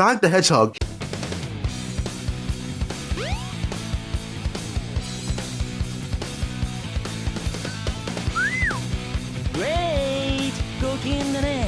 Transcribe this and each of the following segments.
Sonic the Hedgehog.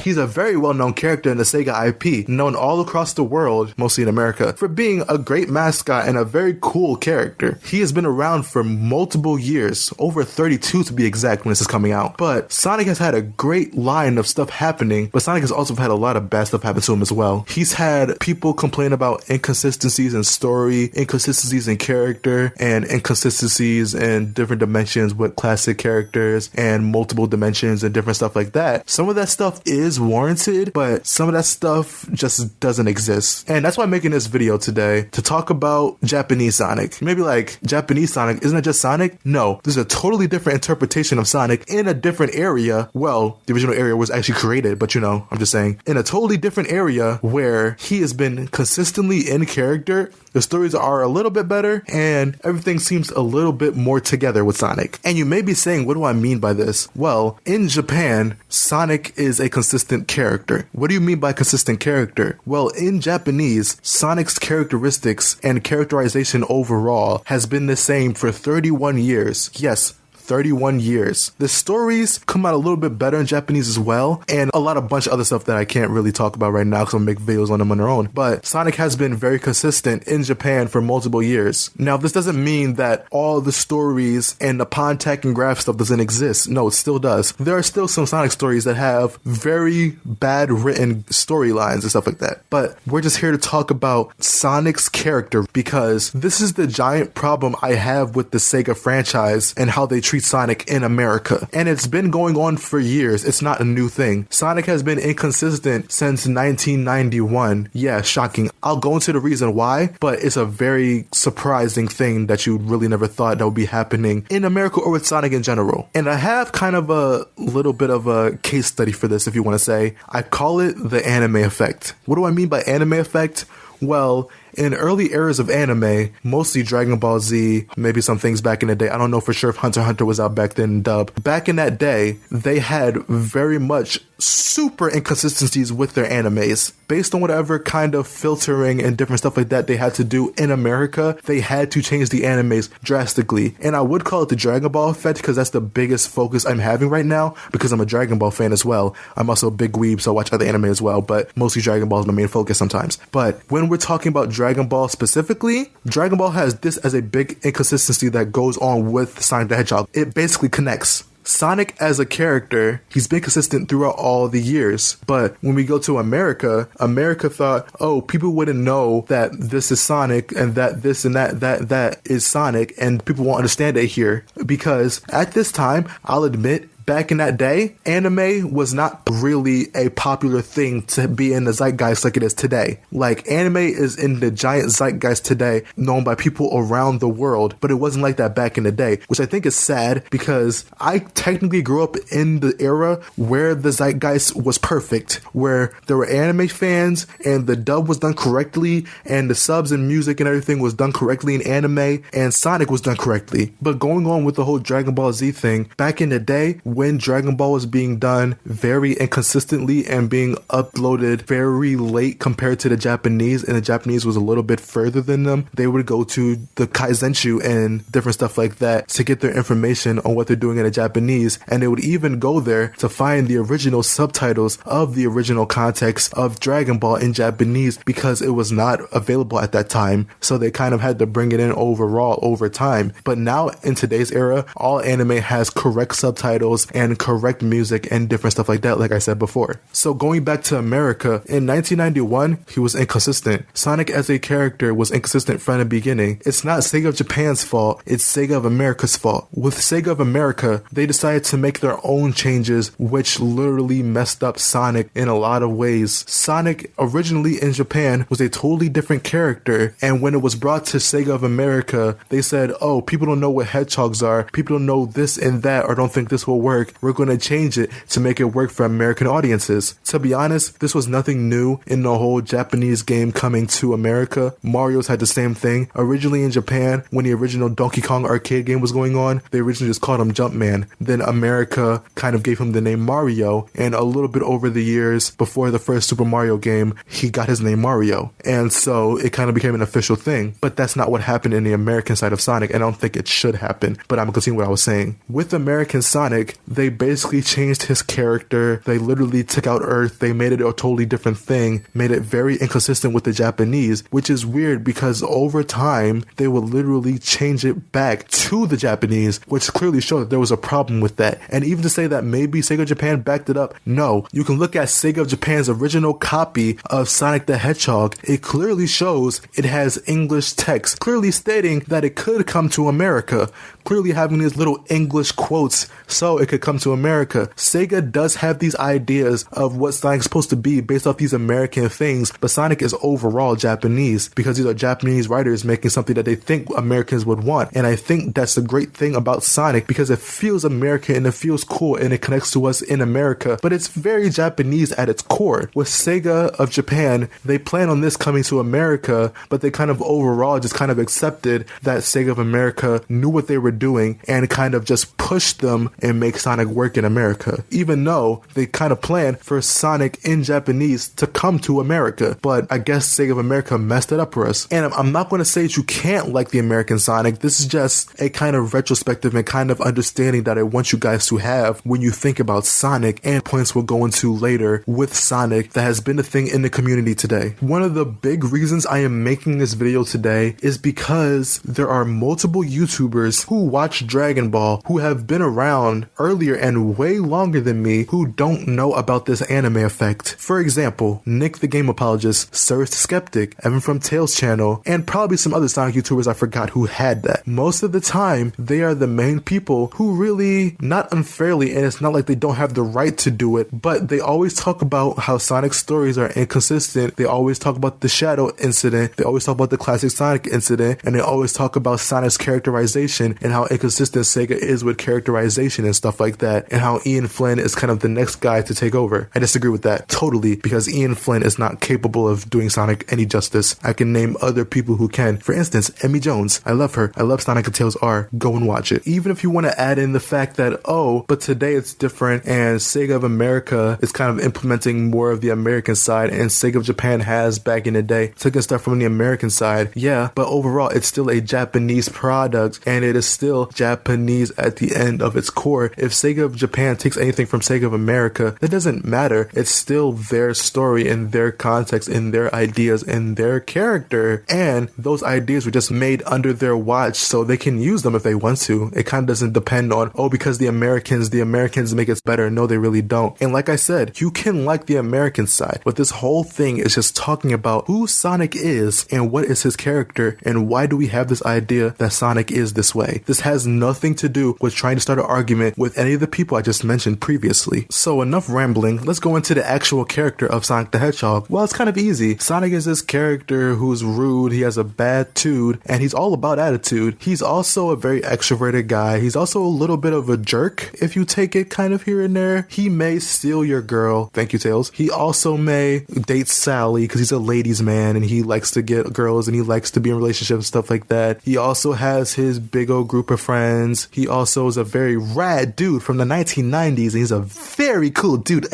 He's a very well-known character in the Sega IP, known all across the world, mostly in America, for being a great mascot and a very cool character. He has been around for multiple years, over 32 to be exact when this is coming out. But Sonic has had a great line of stuff happening, but Sonic has also had a lot of bad stuff happen to him as well. He's had people complain about inconsistencies in story, inconsistencies in character, and inconsistencies in different dimensions with classic characters and multiple dimensions and different stuff like that. Some of that stuff is warranted, but some of that stuff just doesn't exist. And that's why I'm making this video today, to talk about Japanese Sonic. Maybe like, Japanese Sonic, isn't it just Sonic? No, there's a totally different interpretation of Sonic in a different area. Well, the original area was actually created, but you know, I'm just saying, in a totally different area where he has been consistently in character. The stories are a little bit better and everything seems a little bit more together with Sonic. And you may be saying, what do I mean by this? Well, in Japan, Sonic is a consistent character. What do you mean by consistent character? Well, in Japanese, Sonic's characteristics and characterization overall has been the same for 31 years. Yes, 31 years. The stories come out a little bit better in Japanese as well, and a bunch of other stuff that I can't really talk about right now because I'll make videos on them on their own. But Sonic has been very consistent in Japan for multiple years. Now, this doesn't mean that all the stories and the Pontac and Graph stuff doesn't exist. No, it still does. There are still some Sonic stories that have very bad written storylines and stuff like that. But we're just here to talk about Sonic's character because this is the giant problem I have with the Sega franchise and how they treat Sonic in America. And it's been going on for years. It's not a new thing. Sonic has been inconsistent since 1991. Yeah, shocking. I'll go into the reason why, but it's a very surprising thing that you really never thought that would be happening in America or with Sonic in general. And I have kind of a little bit of a case study for this, if you want to say. I call it the anime effect. What do I mean by anime effect? Well, in early eras of anime, mostly Dragon Ball Z, maybe some things back in the day. I don't know for sure if Hunter x Hunter was out back then in dub. Back in that day, they had very much super inconsistencies with their animes. Based on whatever kind of filtering and different stuff like that they had to do in America, they had to change the animes drastically. And I would call it the Dragon Ball effect because that's the biggest focus I'm having right now because I'm a Dragon Ball fan as well. I'm also a big weeb, so I watch other anime as well, but mostly Dragon Ball is my main focus sometimes. But when we're talking about Dragon Ball specifically, Dragon Ball has this as a big inconsistency that goes on with Sonic the Hedgehog. It basically connects. Sonic as a character, he's been consistent throughout all the years. But when we go to America, America thought, oh, people wouldn't know that this is Sonic and that this and that is Sonic, and people won't understand it here. Because at this time, I'll admit, back in that day, anime was not really a popular thing to be in the zeitgeist like it is today. Like, anime is in the giant zeitgeist today, known by people around the world, but it wasn't like that back in the day, which I think is sad because I technically grew up in the era where the zeitgeist was perfect, where there were anime fans and the dub was done correctly and the subs and music and everything was done correctly in anime and Sonic was done correctly. But going on with the whole Dragon Ball Z thing, back in the day, when Dragon Ball was being done very inconsistently and being uploaded very late compared to the Japanese, and the Japanese was a little bit further than them, they would go to the Kaizenshu and different stuff like that to get their information on what they're doing in the Japanese, and they would even go there to find the original subtitles of the original context of Dragon Ball in Japanese because it was not available at that time, so they kind of had to bring it in overall over time. But now in today's era, all anime has correct subtitles and correct music and different stuff like that, like I said before. So going back to America, in 1991, he was inconsistent. Sonic as a character was inconsistent from the beginning. It's not Sega of Japan's fault, it's Sega of America's fault. With Sega of America, they decided to make their own changes, which literally messed up Sonic in a lot of ways. Sonic, originally in Japan, was a totally different character, and when it was brought to Sega of America, they said, oh, people don't know what hedgehogs are, people don't know this and that, or don't think this will work. work, we're going to change it to make it work for American audiences. To be honest, this was nothing new in the whole Japanese game coming to America. Mario's had the same thing. Originally in Japan, when the original Donkey Kong arcade game was going on, they originally just called him Jumpman. Then America kind of gave him the name Mario, and a little bit over the years before the first Super Mario game, he got his name Mario. And so it kind of became an official thing. But that's not what happened in the American side of Sonic, and I don't think it should happen. But I'm going to continue what I was saying. With American Sonic, they basically changed his character. They literally took out Earth. They made it a totally different thing, made it very inconsistent with the Japanese, which is weird because over time, they would literally change it back to the Japanese, which clearly showed that there was a problem with that. And even to say that maybe Sega Japan backed it up, no. You can look at Sega Japan's original copy of Sonic the Hedgehog. It clearly shows it has English text, clearly stating that it could come to America, clearly having these little English quotes so it could come to America. Sega does have these ideas of what Sonic's supposed to be based off these American things, but Sonic is overall Japanese because these are Japanese writers making something that they think Americans would want. And I think that's the great thing about Sonic because it feels American and it feels cool and it connects to us in America, but it's very Japanese at its core. With Sega of Japan, they plan on this coming to America, but they kind of overall just kind of accepted that Sega of America knew what they were doing and kind of just pushed them and make Sonic work in America, even though they kind of planned for Sonic in Japanese to come to America. But I guess Sega of America messed it up for us. And I'm not going to say that you can't like the American Sonic. This is just a kind of retrospective and kind of understanding that I want you guys to have when you think about Sonic, and points we'll go into later with Sonic that has been a thing in the community today. One of the big reasons I am making this video today is because there are multiple YouTubers who watch Dragon Ball who have been around earlier and way longer than me who don't know about this anime effect. For example, Nick the Game Apologist, Sir Skeptic, Evan from Tails channel, and probably some other Sonic YouTubers I forgot who had that. Most of the time, they are the main people who really, not unfairly, and it's not like they don't have the right to do it, but they always talk about how Sonic's stories are inconsistent. They always talk about the Shadow incident. They always talk about the classic Sonic incident, and they always talk about Sonic's characterization and how inconsistent Sega is with characterization and stuff like that, and how Ian Flynn is kind of the next guy to take over. I disagree with that totally because Ian Flynn is not capable of doing Sonic any justice. I can name other people who can. For instance, Emmy Jones. I love her. I love Sonic and Tails R. Go and watch it. Even if you want to add in the fact that, oh, but today it's different and Sega of America is kind of implementing more of the American side and Sega of Japan has back in the day taken stuff from the American side. Yeah, but overall it's still a Japanese product and it is still Japanese at the end of its core. If Sega of Japan takes anything from Sega of America, that doesn't matter. It's still their story and their context and their ideas and their character, and those ideas were just made under their watch so they can use them if they want to. It kind of doesn't depend on, oh, because the Americans make it better. No, they really don't. And like I said, you can like the American side, but this whole thing is just talking about who Sonic is and what is his character and why do we have this idea that Sonic is this way. This has nothing to do with trying to start an argument with any of the people I just mentioned previously. So enough rambling, let's go into the actual character of Sonic the Hedgehog. Well, it's kind of easy. Sonic is this character who's rude, he has a bad attitude, and he's all about attitude. He's also a very extroverted guy. He's also a little bit of a jerk if you take it kind of here and there. He may steal your girl. Thank you, Tails. He also may date Sally because he's a ladies' man and he likes to get girls and he likes to be in relationships and stuff like that. He also has his big old group of friends. He also is a very rad dude from the 1990s and he's a very cool dude.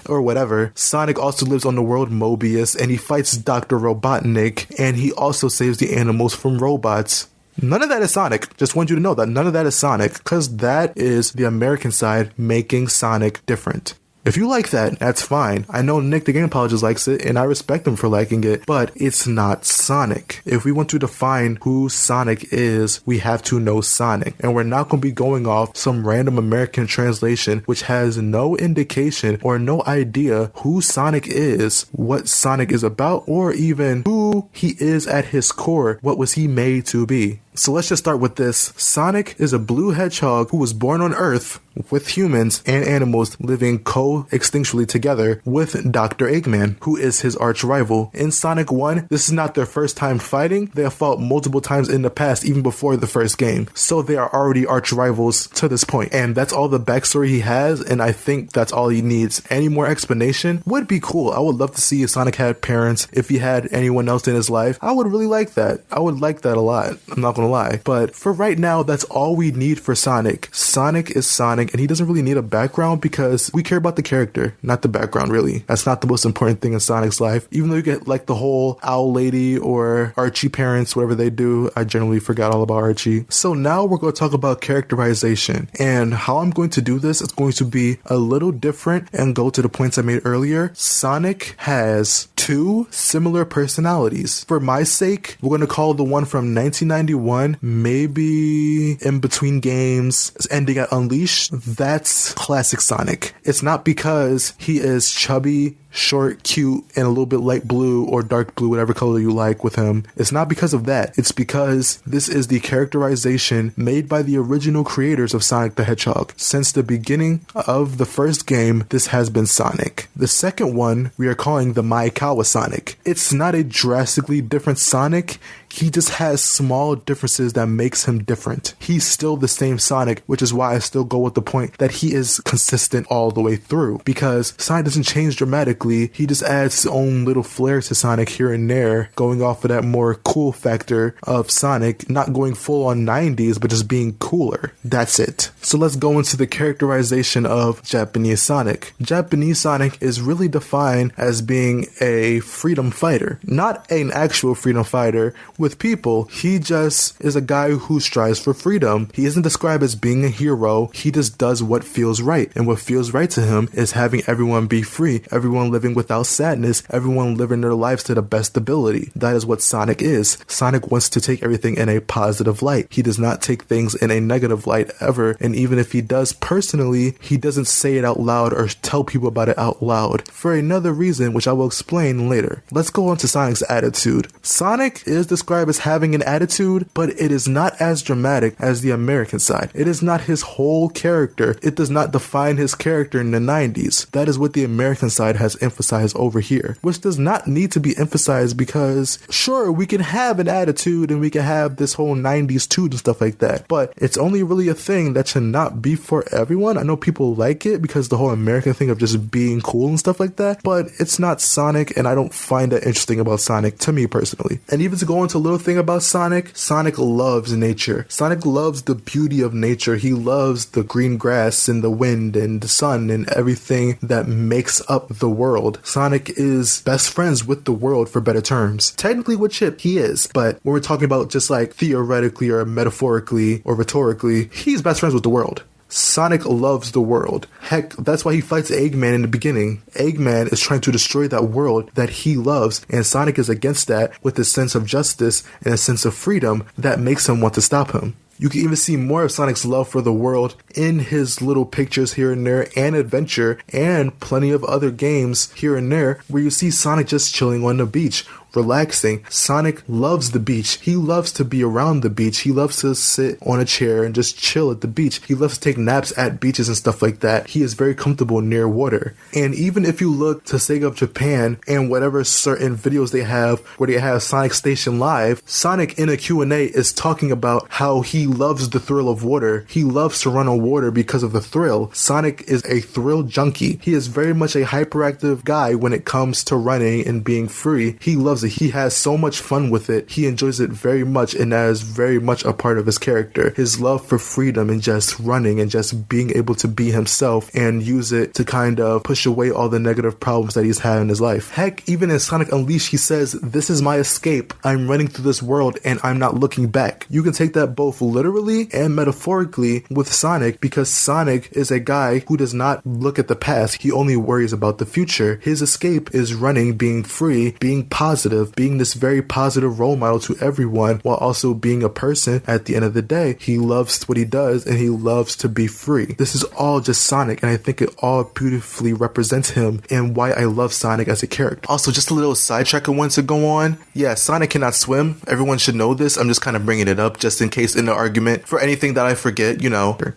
Or whatever. Sonic also lives on the world Mobius and he fights Dr. Robotnik and he also saves the animals from robots. None of that is Sonic. Just want you to know that none of that is Sonic because that is the American side making Sonic different. If you like that, that's fine. I know Nick the Game Apologist likes it, and I respect him for liking it, but it's not Sonic. If we want to define who Sonic is, we have to know Sonic. And we're not going to be going off some random American translation which has no indication or no idea who Sonic is, what Sonic is about, or even who he is at his core. What was he made to be? So let's just start with this. Sonic is a blue hedgehog who was born on Earth with humans and animals living co-extinctually together with Dr. Eggman, who is his arch rival. In Sonic 1, this is not their first time fighting. They have fought multiple times in the past, even before the first game. So they are already arch rivals to this point. And that's all the backstory he has, and I think that's all he needs. Any more explanation would be cool. I would love to see if Sonic had parents, if he had anyone else in his life. I would really like that. I would like that a lot. I'm not gonna lie. But for right now, that's all we need for Sonic. Sonic is Sonic, and he doesn't really need a background because we care about the character, not the background, really. That's not the most important thing in Sonic's life. Even though you get like the whole Owl Lady or Archie parents, whatever they do, I generally forgot all about Archie. So now we're going to talk about characterization, and how I'm going to do this is going to be a little different and go to the points I made earlier. Sonic has two similar personalities. For my sake, we're going to call the one from 1991, maybe in between games, ending at Unleash. That's classic Sonic. It's not because he is chubby, short, cute, and a little bit light blue or dark blue, whatever color you like with him. It's not because of that. It's because this is the characterization made by the original creators of Sonic the Hedgehog. Since the beginning of the first game, this has been Sonic. The second one, we are calling the Maekawa Sonic. It's not a drastically different Sonic. He just has small differences that makes him different. He's still the same Sonic, which is why I still go with the point that he is consistent all the way through. Because Sonic doesn't change dramatically, he just adds his own little flares to Sonic here and there, going off of that more cool factor of Sonic, not going full on 90s, but just being cooler. That's it. So let's go into the characterization of Japanese Sonic. Japanese Sonic is really defined as being a freedom fighter, not an actual freedom fighter with people. He just is a guy who strives for freedom. He isn't described as being a hero. He just does what feels right. And what feels right to him is having everyone be free, everyone living without sadness, everyone living their lives to the best ability. That is what Sonic is. Sonic wants to take everything in a positive light. He does not take things in a negative light ever. And even if he does personally, he doesn't say it out loud or tell people about it out loud for another reason, which I will explain later. Let's go on to Sonic's attitude. Sonic is described as having an attitude, but it is not as dramatic as the American side. It is not his whole character. It does not define his character in the 90s. That is what the American side has emphasized over here, which does not need to be emphasized because, sure, we can have an attitude and we can have this whole 90s toot and stuff like that, but it's only really a thing that should not be for everyone. I know people like it because the whole American thing of just being cool and stuff like that, but it's not Sonic, and I don't find that interesting about Sonic, to me personally. And even to go into a little thing about Sonic, Sonic loves nature. Sonic loves the beauty of nature. He loves the green grass and the wind and the sun and everything that makes up the world. Sonic is best friends with the world, for better terms. Technically with Chip, he is, but when we're talking about just like theoretically or metaphorically or rhetorically, he's best friends with the world. Sonic loves the world. Heck, that's why he fights Eggman in the beginning. Eggman is trying to destroy that world that he loves, and Sonic is against that with a sense of justice and a sense of freedom that makes him want to stop him. You can even see more of Sonic's love for the world in his little pictures here and there, and adventure, and plenty of other games here and there where you see Sonic just chilling on the beach, relaxing. Sonic loves the beach. He loves to be around the beach. He loves to sit on a chair and just chill at the beach. He loves to take naps at beaches and stuff like that. He is very comfortable near water. And even if you look to Sega of Japan and whatever certain videos they have where they have Sonic Station Live, Sonic in a Q&A is talking about how he loves the thrill of water. He loves to run on water because of the thrill. Sonic is a thrill junkie. He is very much a hyperactive guy when it comes to running and being free. He loves it. He has so much fun with it. He enjoys it very much, and that is very much a part of his character. His love for freedom and just running and just being able to be himself and use it to kind of push away all the negative problems that he's had in his life. Heck, even in Sonic Unleashed, he says, "This is my escape. I'm running through this world and I'm not looking back." You can take that both literally and metaphorically with Sonic, because Sonic is a guy who does not look at the past. He only worries about the future. His escape is running, being free, being positive, being this very positive role model to everyone, while also being a person. At the end of the day, he loves what he does and he loves to be free. This is all just Sonic, and I think it all beautifully represents him and why I love Sonic as a character. Also, just a little sidetrack I want to go on. Yeah, Sonic cannot swim. Everyone should know this. I'm just kind of bringing it up just in case in the argument for anything that I forget,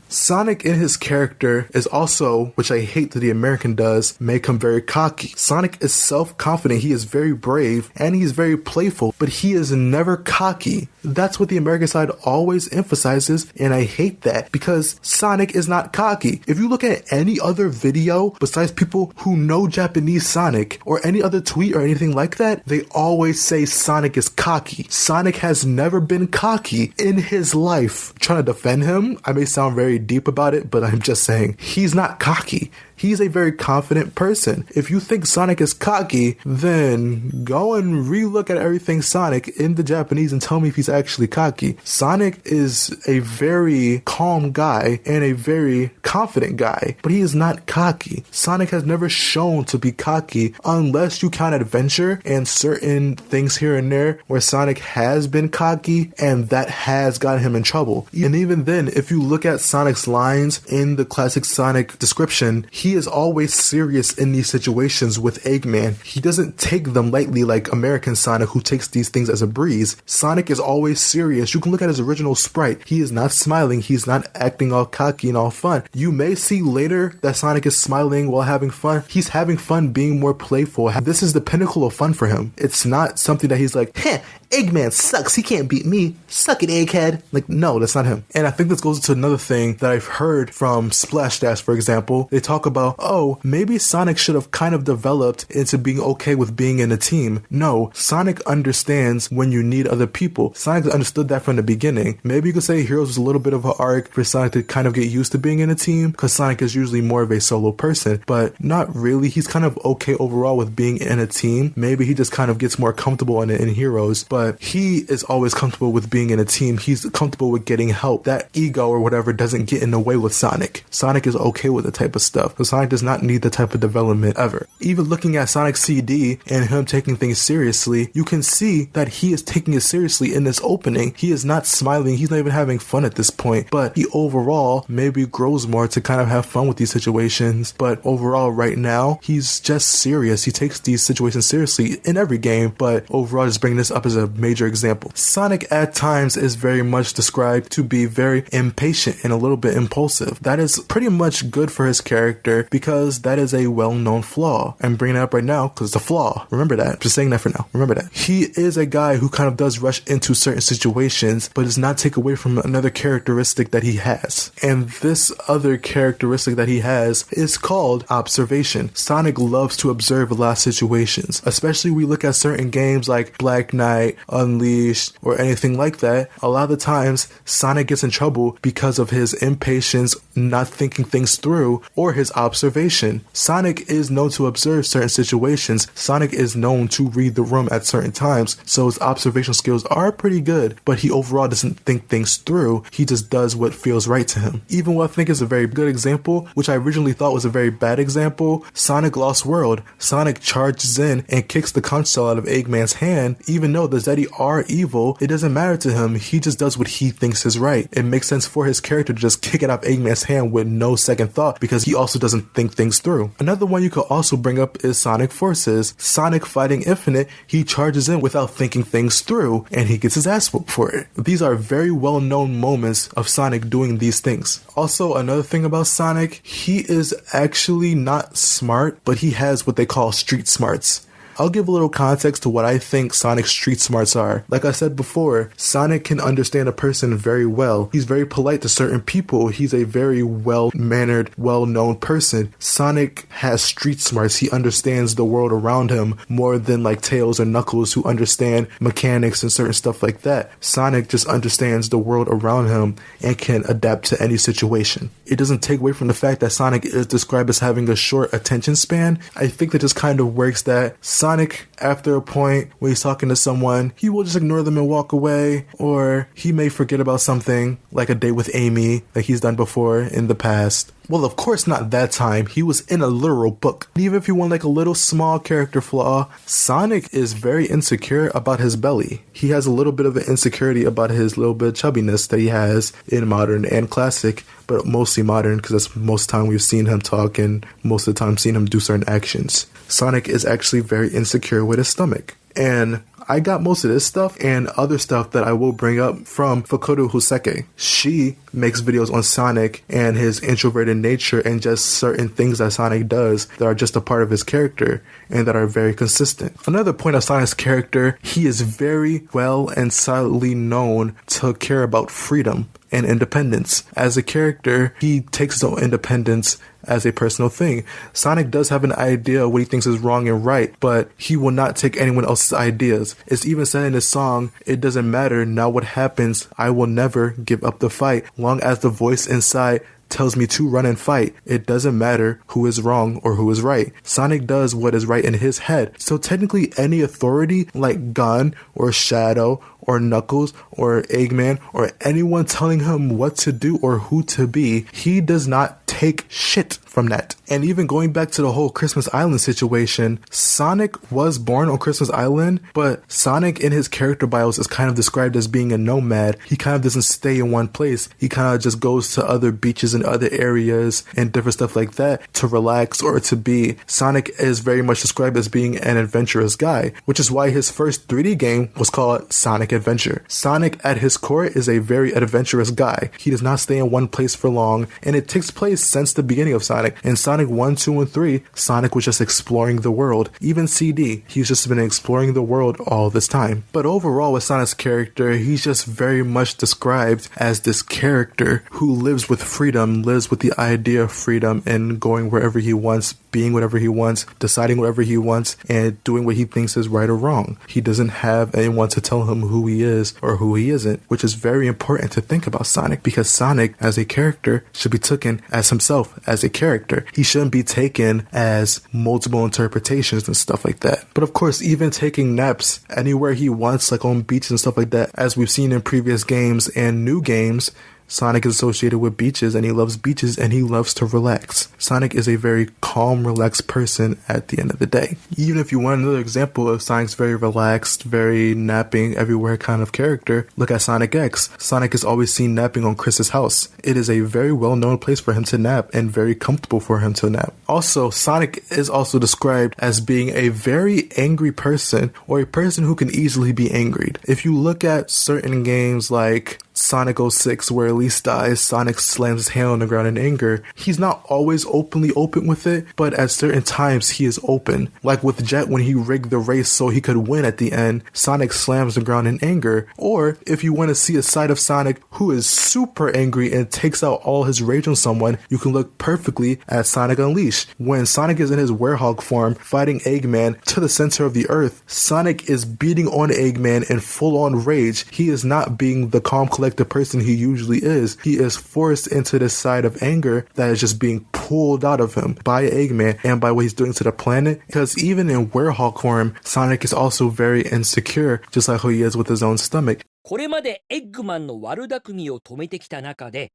Sonic in his character is also, which I hate that the American does, make him very cocky. Sonic is self-confident, he is very brave, and he's very playful, but he is never cocky. That's what the American side always emphasizes, and I hate that because Sonic is not cocky. If you look at any other video besides people who know Japanese Sonic or any other tweet or anything like that, they always say Sonic is cocky. Sonic has never been cocky in his life. I'm trying to defend him, I may sound very deep about it, but I'm just saying he's not cocky. He's a very confident person. If you think Sonic is cocky, then go and relook at everything Sonic in the Japanese and tell me if he's actually cocky. Sonic is a very calm guy and a very confident guy, but he is not cocky. Sonic has never shown to be cocky unless you count adventure and certain things here and there where Sonic has been cocky and that has gotten him in trouble. And even then, if you look at Sonic's lines in the classic Sonic description, he is always serious in these situations with Eggman. He doesn't take them lightly like American Sonic, who takes these things as a breeze. Sonic is always serious. You can look at his original sprite. He is not smiling. He's not acting all cocky and all fun. You may see later that Sonic is smiling while having fun. He's having fun being more playful. This is the pinnacle of fun for him. It's not something that he's like, heh, Eggman sucks. He can't beat me. Suck it, Egghead. Like, no, that's not him. And I think this goes into another thing that I've heard from Splash Dash, for example. They talk about, oh, maybe Sonic should have kind of developed into being okay with being in a team. No, Sonic understands when you need other people. Sonic understood that from the beginning. Maybe you could say Heroes was a little bit of an arc for Sonic to kind of get used to being in a team, because Sonic is usually more of a solo person, but not really. He's kind of okay overall with being in a team. Maybe he just kind of gets more comfortable in it in Heroes, but he is always comfortable with being in a team. He's comfortable with getting help. That ego or whatever doesn't get in the way with Sonic. Sonic is okay with the type of stuff. So Sonic does not need the type of development ever. Even looking at Sonic CD and him taking things seriously, you can see that he is taking it seriously in this opening. He is not smiling. He's not even having fun at this point, but he overall maybe grows more to kind of have fun with these situations. But overall right now, he's just serious. He takes these situations seriously in every game, but overall just bringing this up as a major example. Sonic at times is very much described to be very impatient and a little bit impulsive. That is pretty much good for his character because that is a well-known flaw. I'm bringing it up right now because it's a flaw. Remember that. I'm just saying that for now. Remember that. He is a guy who kind of does rush into certain situations, but does not take away from another characteristic that he has. And this other characteristic that he has is called observation. Sonic loves to observe a lot of situations, especially we look at certain games like Black Knight, Unleashed, or anything like that. A lot of the times, Sonic gets in trouble because of his impatience, not thinking things through, or his observation. Sonic is known to observe certain situations. Sonic is known to read the room at certain times, so his observation skills are pretty good, but he overall doesn't think things through. He just does what feels right to him. Even what I think is a very good example, which I originally thought was a very bad example, Sonic Lost World. Sonic charges in and kicks the conch shell out of Eggman's hand. Even though the Zeti are evil, it doesn't matter to him. He just does what he thinks is right. It makes sense for his character to just kick it out of Eggman's hand with no second thought because he also doesn't think things through. Another one you could also bring up is Sonic Forces. Sonic fighting Infinite, he charges in without thinking things through and he gets his ass whooped for it. These are very well known moments of Sonic doing these things. Also, another thing about Sonic, he is actually not smart, but he has what they call street smarts. I'll give a little context to what I think Sonic's street smarts are. Like I said before, Sonic can understand a person very well. He's very polite to certain people. He's a very well-mannered, well-known person. Sonic has street smarts. He understands the world around him more than like Tails or Knuckles who understand mechanics and certain stuff like that. Sonic just understands the world around him and can adapt to any situation. It doesn't take away from the fact that Sonic is described as having a short attention span. I think that just kind of works that Sonic, after a point when he's talking to someone, he will just ignore them and walk away, or he may forget about something, like a date with Amy, like he's done before in the past. Well, of course not that time. He was in a literal book. Even if you want like a little small character flaw, Sonic is very insecure about his belly. He has a little bit of an insecurity about his little bit of chubbiness that he has in modern and classic, but mostly modern because that's most of the time we've seen him talk and most of the time seen him do certain actions. Sonic is actually very insecure with his stomach. And I got most of this stuff and other stuff that I will bring up from Fukurou Hoseki. She makes videos on Sonic and his introverted nature and just certain things that Sonic does that are just a part of his character and that are very consistent. Another point of Sonic's character, he is very well and solidly known to care about freedom and independence. As a character, he takes his own independence as a personal thing. Sonic does have an idea of what he thinks is wrong and right, but he will not take anyone else's ideas. It's even said in his song, "It doesn't matter now what happens, I will never give up the fight. Long as the voice inside tells me to run and fight, it doesn't matter who is wrong or who is right." Sonic does what is right in his head. So technically any authority like Gun or Shadow or Knuckles or Eggman or anyone telling him what to do or who to be, he does not take shit from that. And even going back to the whole Christmas Island situation, Sonic was born on Christmas Island, but Sonic in his character bios is kind of described as being a nomad. He kind of doesn't stay in one place. He kind of just goes to other beaches and other areas and different stuff like that to relax or to be. Sonic is very much described as being an adventurous guy, which is why his first 3D game was called Sonic Adventure. Sonic at his core is a very adventurous guy. He does not stay in one place for long, and it takes place since the beginning of Sonic. In Sonic 1, 2, and 3, Sonic was just exploring the world. Even CD, he's just been exploring the world all this time. But overall with Sonic's character, he's just very much described as this character who lives with freedom, lives with the idea of freedom and going wherever he wants, being whatever he wants, deciding whatever he wants, and doing what he thinks is right or wrong. He doesn't have anyone to tell him who he is or who he isn't, which is very important to think about Sonic, because Sonic as a character should be taken as himself as a character. He shouldn't be taken as multiple interpretations and stuff like that. But of course, even taking naps anywhere he wants, like on beaches and stuff like that, as we've seen in previous games and new games, Sonic is associated with beaches, and he loves beaches, and he loves to relax. Sonic is a very calm, relaxed person at the end of the day. Even if you want another example of Sonic's very relaxed, very napping everywhere kind of character, look at Sonic X. Sonic is always seen napping on Chris's house. It is a very well-known place for him to nap and very comfortable for him to nap. Also, Sonic is also described as being a very angry person, or a person who can easily be angered. If you look at certain games like Sonic 06, where Elise dies, Sonic slams his hand on the ground in anger. He's not always openly open with it, but at certain times he is open. Like with Jet when he rigged the race so he could win at the end, Sonic slams the ground in anger. Or if you want to see a side of Sonic who is super angry and takes out all his rage on someone, you can look perfectly at Sonic Unleashed. When Sonic is in his Hedgehog form fighting Eggman to the center of the earth, Sonic is beating on Eggman in full-on rage. He is not being the calm, collected person he usually is. He is forced into this side of anger that is just being pulled out of him by Eggman and by what he's doing to the planet. Because even in Hedgehog form, Sonic is also very insecure, just like how he is with his own stomach. これまでエッグマンの悪巧みを止めてきた中で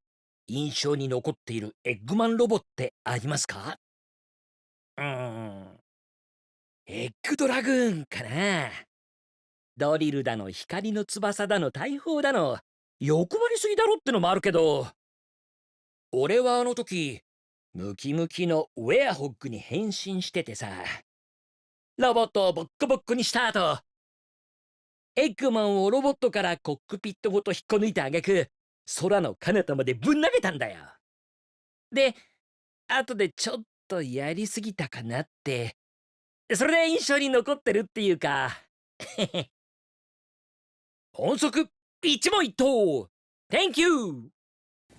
印象に残っているエッグマンロボってありますか？エッグドラグーンかな。ドリルだの光の翼だの大砲だの欲張りすぎだろってのもあるけど、俺はあの時ムキムキのウェアホッグに変身しててさ、ロボットをボッコボッコにした後、エッグマンをロボットからコックピットごと引っこ抜いた挙句、空の彼方までぶん投げたんだよ。で、後でちょっとやりすぎたかなって、それで印象に残ってるっていうか。音速一問一答 Thank you!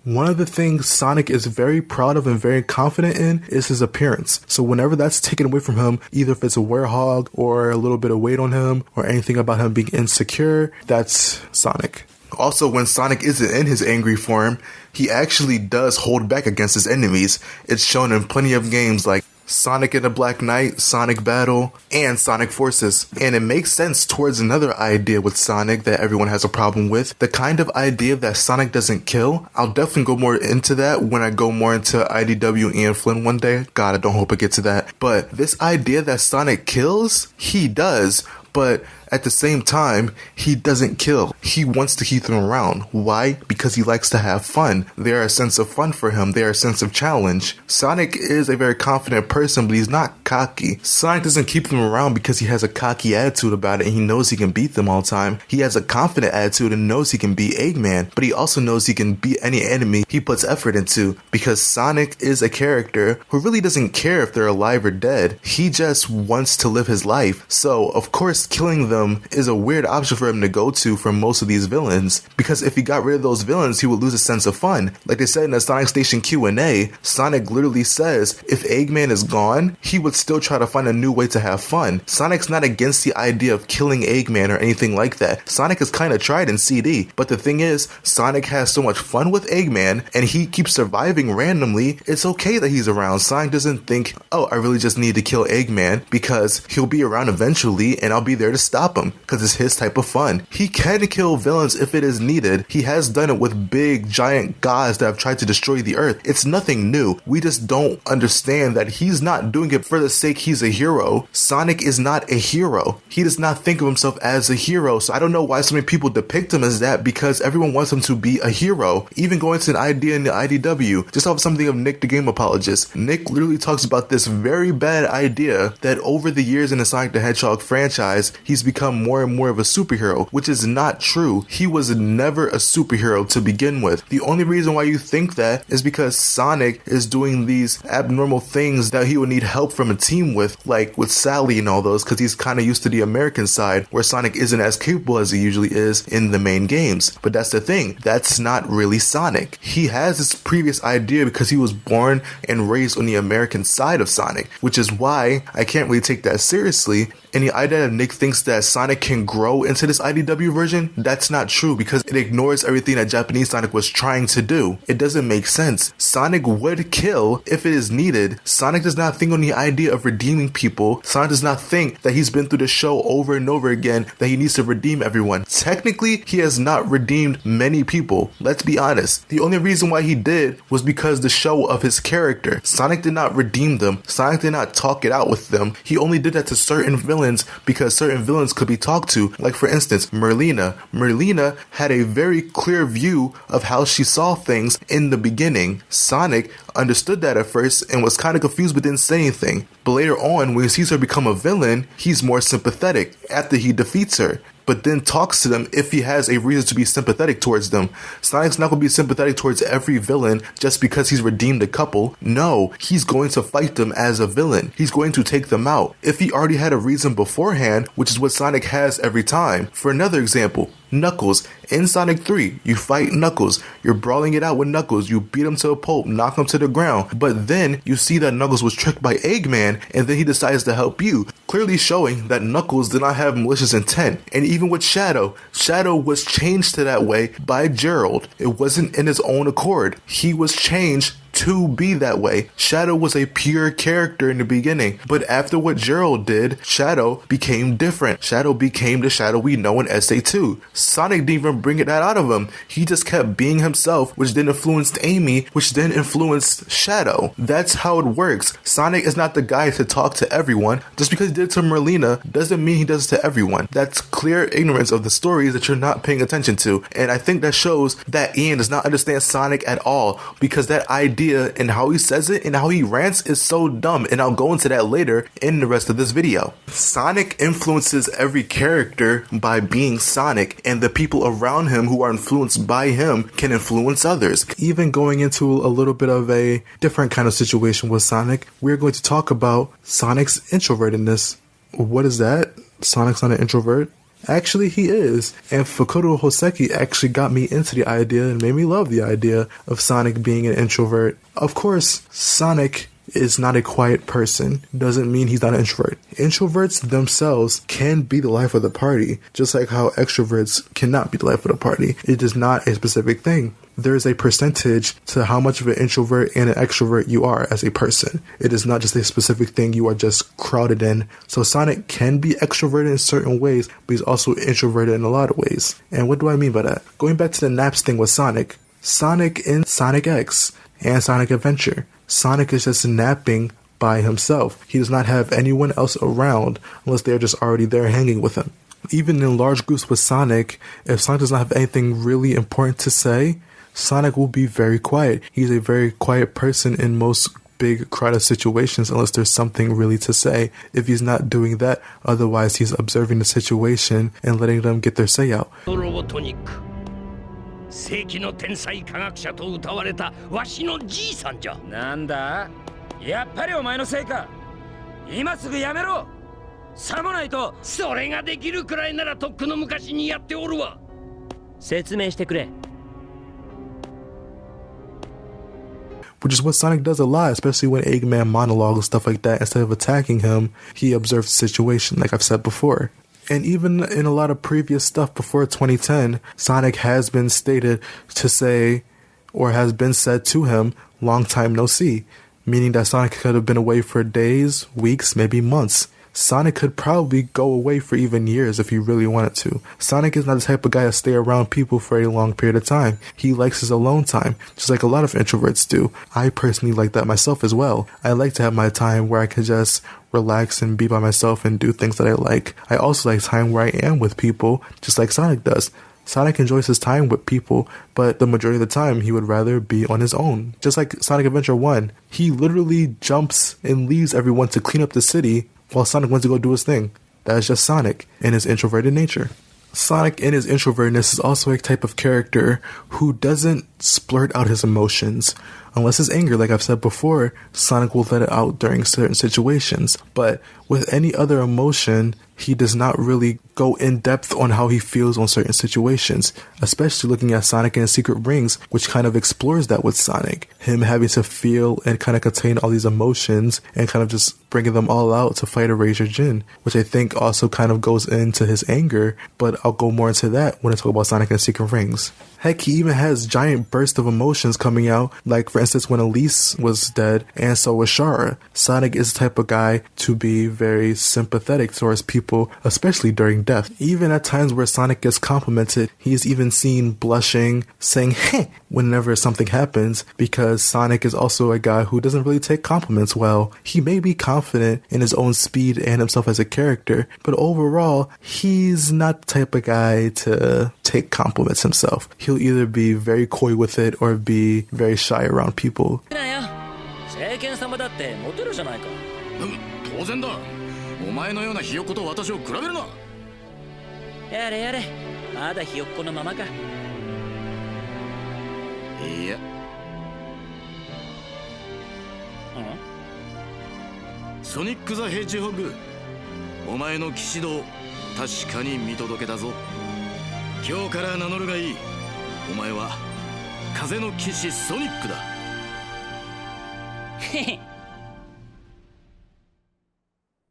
One of the things Sonic is very proud of and very confident in is his appearance. So whenever that's taken away from him, either if it's a Hedgehog or a little bit of weight on him or anything about him being insecure, that's Sonic. Also, when Sonic isn't in his angry form, he actually does hold back against his enemies. It's shown in plenty of games like Sonic and the Black Knight, Sonic Battle, and Sonic Forces. And it makes sense towards another idea with Sonic that everyone has a problem with. The kind of idea that Sonic doesn't kill. I'll definitely go more into that when I go more into IDW Ian Flynn one day. God, I don't hope I get to that. But this idea that Sonic kills, he does. But at the same time, he doesn't kill. He wants to keep them around. Why? Because he likes to have fun. They are a sense of fun for him. They are a sense of challenge. Sonic is a very confident person, but he's not cocky. Sonic doesn't keep them around because he has a cocky attitude about it and he knows he can beat them all the time. He has a confident attitude and knows he can beat Eggman, but he also knows he can beat any enemy he puts effort into, because Sonic is a character who really doesn't care if they're alive or dead. He just wants to live his life. So, of course, killing them is a weird option for him to go to for most of these villains, because if he got rid of those villains, he would lose a sense of fun. Like they said in the Sonic Station Q&A, Sonic literally says if Eggman is gone, he would still try to find a new way to have fun. Sonic's not against the idea of killing Eggman or anything like that. Sonic has kind of tried in CD, but the thing is, Sonic has so much fun with Eggman and he keeps surviving randomly. It's okay that he's around. Sonic doesn't think, oh, I really just need to kill Eggman because he'll be around eventually and I'll be there to stop him, because it's his type of fun. He can kill villains if it is needed. He has done it with big giant gods that have tried to destroy the earth. It's nothing new. We just don't understand that he's not doing it for the sake he's a hero. Sonic is not a hero. He does not think of himself as a hero. So I don't know why so many people depict him as that, because everyone wants him to be a hero. Even going to an idea in the IDW, just off something of Nick the Game Apologist. Nick literally talks about this very bad idea that over the years in the Sonic the Hedgehog franchise, he's become more and more of a superhero, which is not true. He was never a superhero to begin with. The only reason why you think that is because Sonic is doing these abnormal things that he would need help from a team with, like with Sally and all those, because he's kind of used to the American side where Sonic isn't as capable as he usually is in the main games. But that's the thing, that's not really Sonic. He has this previous idea because he was born and raised on the American side of Sonic, which is why I can't really take that seriously. And the idea that Nick thinks that Sonic can grow into this IDW version, that's not true, because it ignores everything that Japanese Sonic was trying to do. It doesn't make sense. Sonic would kill if it is needed. Sonic does not think on the idea of redeeming people. Sonic does not think that he's been through the show over and over again that he needs to redeem everyone. Technically, he has not redeemed many people. Let's be honest. The only reason why he did was because the show of his character. Sonic did not redeem them. Sonic did not talk it out with them. He only did that to certain villains because certain villains could be talked to. Like for instance, Merlina. Merlina had a very clear view of how she saw things in the beginning. Sonic understood that at first and was kind of confused but didn't say anything. But later on, when he sees her become a villain, he's more sympathetic after he defeats her, but then talks to them if he has a reason to be sympathetic towards them. Sonic's not going to be sympathetic towards every villain just because he's redeemed a couple. No, he's going to fight them as a villain. He's going to take them out. If he already had a reason beforehand, which is what Sonic has every time. For another example, Knuckles. In Sonic 3, you fight Knuckles. You're brawling it out with Knuckles. You beat him to a pulp, knock him to the ground. But then you see that Knuckles was tricked by Eggman, and then he decides to help you, clearly showing that Knuckles did not have malicious intent. And even with Shadow, Shadow was changed to that way by Gerald. It wasn't in his own accord. He was changed to be that way. Shadow was a pure character in the beginning, but after what Gerald did, Shadow became different. Shadow became the Shadow we know in SA2. Sonic didn't even bring it out of him. He just kept being himself, which then influenced Amy, which then influenced Shadow. That's how it works. Sonic is not the guy to talk to everyone. Just because he did it to Merlina doesn't mean he does it to everyone. That's clear ignorance of the stories that you're not paying attention to. And I think that shows that Ian does not understand Sonic at all, because that idea and how he says it and how he rants is so dumb, and I'll go into that later in the rest of this video. Sonic influences every character by being Sonic, and the people around him who are influenced by him can influence others. Even going into a little bit of a different kind of situation with Sonic, we're going to talk about Sonic's introvertedness. What is that? Sonic's not an introvert? Actually, he is. And Fukurou Hoseki actually got me into the idea and made me love the idea of Sonic being an introvert. Of course, Sonic is not a quiet person. Doesn't mean he's not an introvert. Introverts themselves can be the life of the party, just like how extroverts cannot be the life of the party. It is not a specific thing. There is a percentage to how much of an introvert and an extrovert you are as a person. It is not just a specific thing you are just crowded in. So Sonic can be extroverted in certain ways, but he's also introverted in a lot of ways. And what do I mean by that? Going back to the naps thing with Sonic in Sonic X and Sonic Adventure, Sonic is just napping by himself. He does not have anyone else around unless they're just already there hanging with him. Even in large groups with Sonic, if Sonic does not have anything really important to say, Sonic will be very quiet. He's a very quiet person in most big crowded situations unless there's something really to say. If he's not doing that, otherwise he's observing the situation and letting them get their say out. 世紀の天才科学者と謳われたわしのじいさんじゃ。なんだ？やっぱりお前のせいか。今すぐやめろ。さもないとそれができるくらいならとっくの昔にやっておるわ。説明してくれ。Which is what Sonic does a lot, especially when Eggman monologues and stuff like that. Instead of attacking him, he observes the situation, like I've said before. And even in a lot of previous stuff before 2010, Sonic has been stated to say, or has been said to him, long time no see. Meaning that Sonic could have been away for days, weeks, maybe months. Sonic could probably go away for even years if he really wanted to. Sonic is not the type of guy to stay around people for a long period of time. He likes his alone time, just like a lot of introverts do. I personally like that myself as well. I like to have my time where I can just relax and be by myself and do things that I like. I also like time where I am with people, just like Sonic does. Sonic enjoys his time with people, but the majority of the time he would rather be on his own. Just like Sonic Adventure 1, he literally jumps and leaves everyone to clean up the city while Sonic wants to go do his thing. That is just Sonic in his introverted nature. Sonic in his introvertness is also a type of character who doesn't splurt out his emotions. Unless it's anger, like I've said before, Sonic will let it out during certain situations. But with any other emotion, he does not really go in depth on how he feels on certain situations, especially looking at Sonic and Secret Rings, which kind of explores that with Sonic. Him having to feel and kind of contain all these emotions and kind of just bringing them all out to fight Erasure Jin, which I think also kind of goes into his anger, but I'll go more into that when I talk about Sonic and Secret Rings. Heck, he even has giant bursts of emotions coming out, like for instance when Elise was dead, and so was Shara. Sonic is the type of guy to be very sympathetic towards people, especially during death. Even at times where Sonic gets complimented, he's even seen blushing, saying heh whenever something happens, because Sonic is also a guy who doesn't really take compliments well. He may be confident in his own speed and himself as a character, but overall, he's not the type of guy to take compliments himself. He'll either be very coy with it or be very shy around people. 政権様だってモテるじゃないか。当然だ。お前のようなひよっこと私を比べるな。やれやれ、まだひよっこのままか。いや。ソニック・ザ・ヘッジホッグ、お前の騎士道、確かに見届けたぞ。今日から名乗るがいい。お前は風の騎士ソニックだ。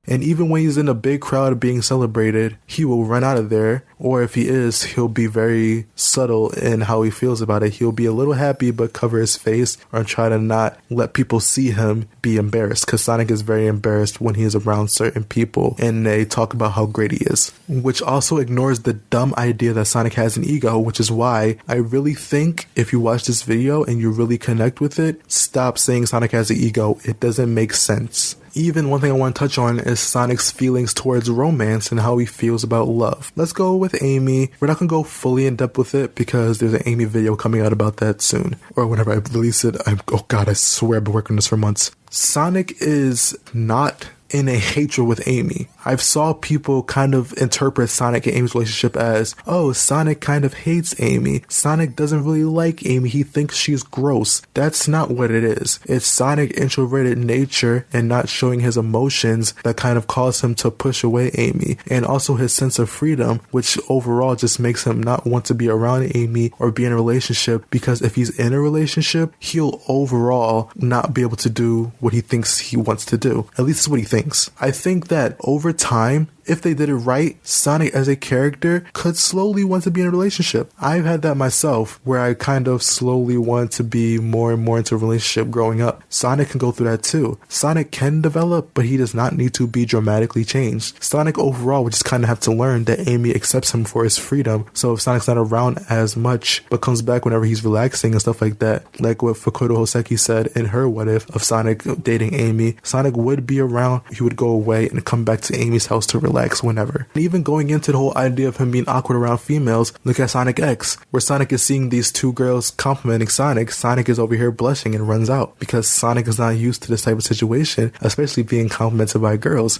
And even when he's in a big crowd being celebrated, he will run out of there. Or if he is, he'll be very subtle in how he feels about it. He'll be a little happy but cover his face or try to not let people see him be embarrassed. Because Sonic is very embarrassed when he is around certain people and they talk about how great he is. Which also ignores the dumb idea that Sonic has an ego, which is why I really think if you watch this video and you really connect with it, stop saying Sonic has an ego. It doesn't make sense. Even one thing I want to touch on is Sonic's feelings towards romance and how he feels about love. Let's go with Amy. We're not going to go fully in depth with it because there's an Amy video coming out about that soon. Or whenever I release it, oh god, I swear I've been working on this for months. Sonic is not in a hatred with Amy. I've saw people kind of interpret Sonic and Amy's relationship as, oh, Sonic kind of hates Amy. Sonic doesn't really like Amy. He thinks she's gross. That's not what it is. It's Sonic introverted nature and not showing his emotions that kind of cause him to push away Amy. And also his sense of freedom, which overall just makes him not want to be around Amy or be in a relationship, because if he's in a relationship, he'll overall not be able to do what he thinks he wants to do. At least that's what he thinks. I think that over time, if they did it right, Sonic as a character could slowly want to be in a relationship. I've had that myself, where I kind of slowly want to be more and more into a relationship growing up. Sonic can go through that too. Sonic can develop, but he does not need to be dramatically changed. Sonic overall would just kind of have to learn that Amy accepts him for his freedom. So if Sonic's not around as much, but comes back whenever he's relaxing and stuff like that, like what Fukurou Hoseki said in her What If of Sonic dating Amy, Sonic would be around, he would go away and come back to Amy's house to relax. relax whenever. And even going into the whole idea of him being awkward around females, look at Sonic X, where Sonic is seeing these two girls complimenting Sonic. Sonic is over here blushing and runs out because Sonic is not used to this type of situation, especially being complimented by girls.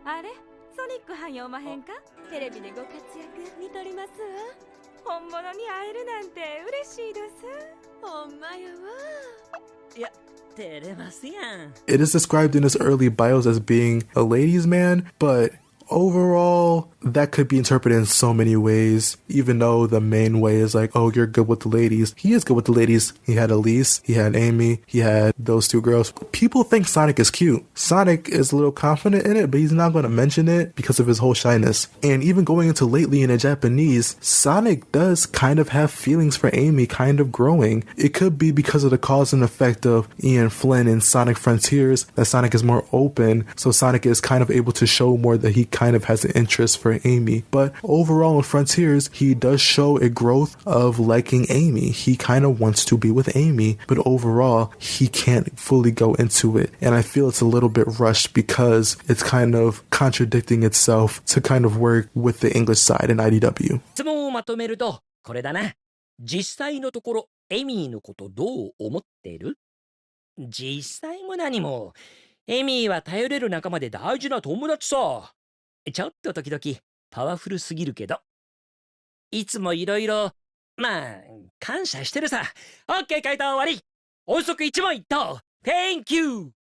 あれソニックはん読まへんかテレビでご活躍見とりますわ本物に会えるなんて嬉しいですほんまやわいや It is described in his early bios as being a ladies' man, but overall, that could be interpreted in so many ways, even though the main way is like, oh, you're good with the ladies. He is good with the ladies. He had Elise, he had Amy, he had those two girls. People think Sonic is cute. Sonic is a little confident in it, but he's not going to mention it because of his whole shyness. And even going into lately in the Japanese, Sonic does kind of have feelings for Amy kind of growing. It could be because of the cause and effect of Ian Flynn in Sonic Frontiers that Sonic is more open, so Sonic is kind of able to show more that he kind of has an interest for Amy. But overall in Frontiers, he does show a growth of liking Amy. He kind of wants to be with Amy, but overall, he can't fully go into it. And I feel it's a little bit rushed because it's kind of contradicting itself to kind of work with the English side in IDW. 質問をまとめると、これだな。実際のところ、エミーのことどう思ってる？実際も何も、エミーは頼れる仲間で大事な友達さ。ちょっと時々パワフルすぎるけど。いつもいろいろ、まあ、感謝してるさ。OK、回答終わり。音速一問一答。Thank you!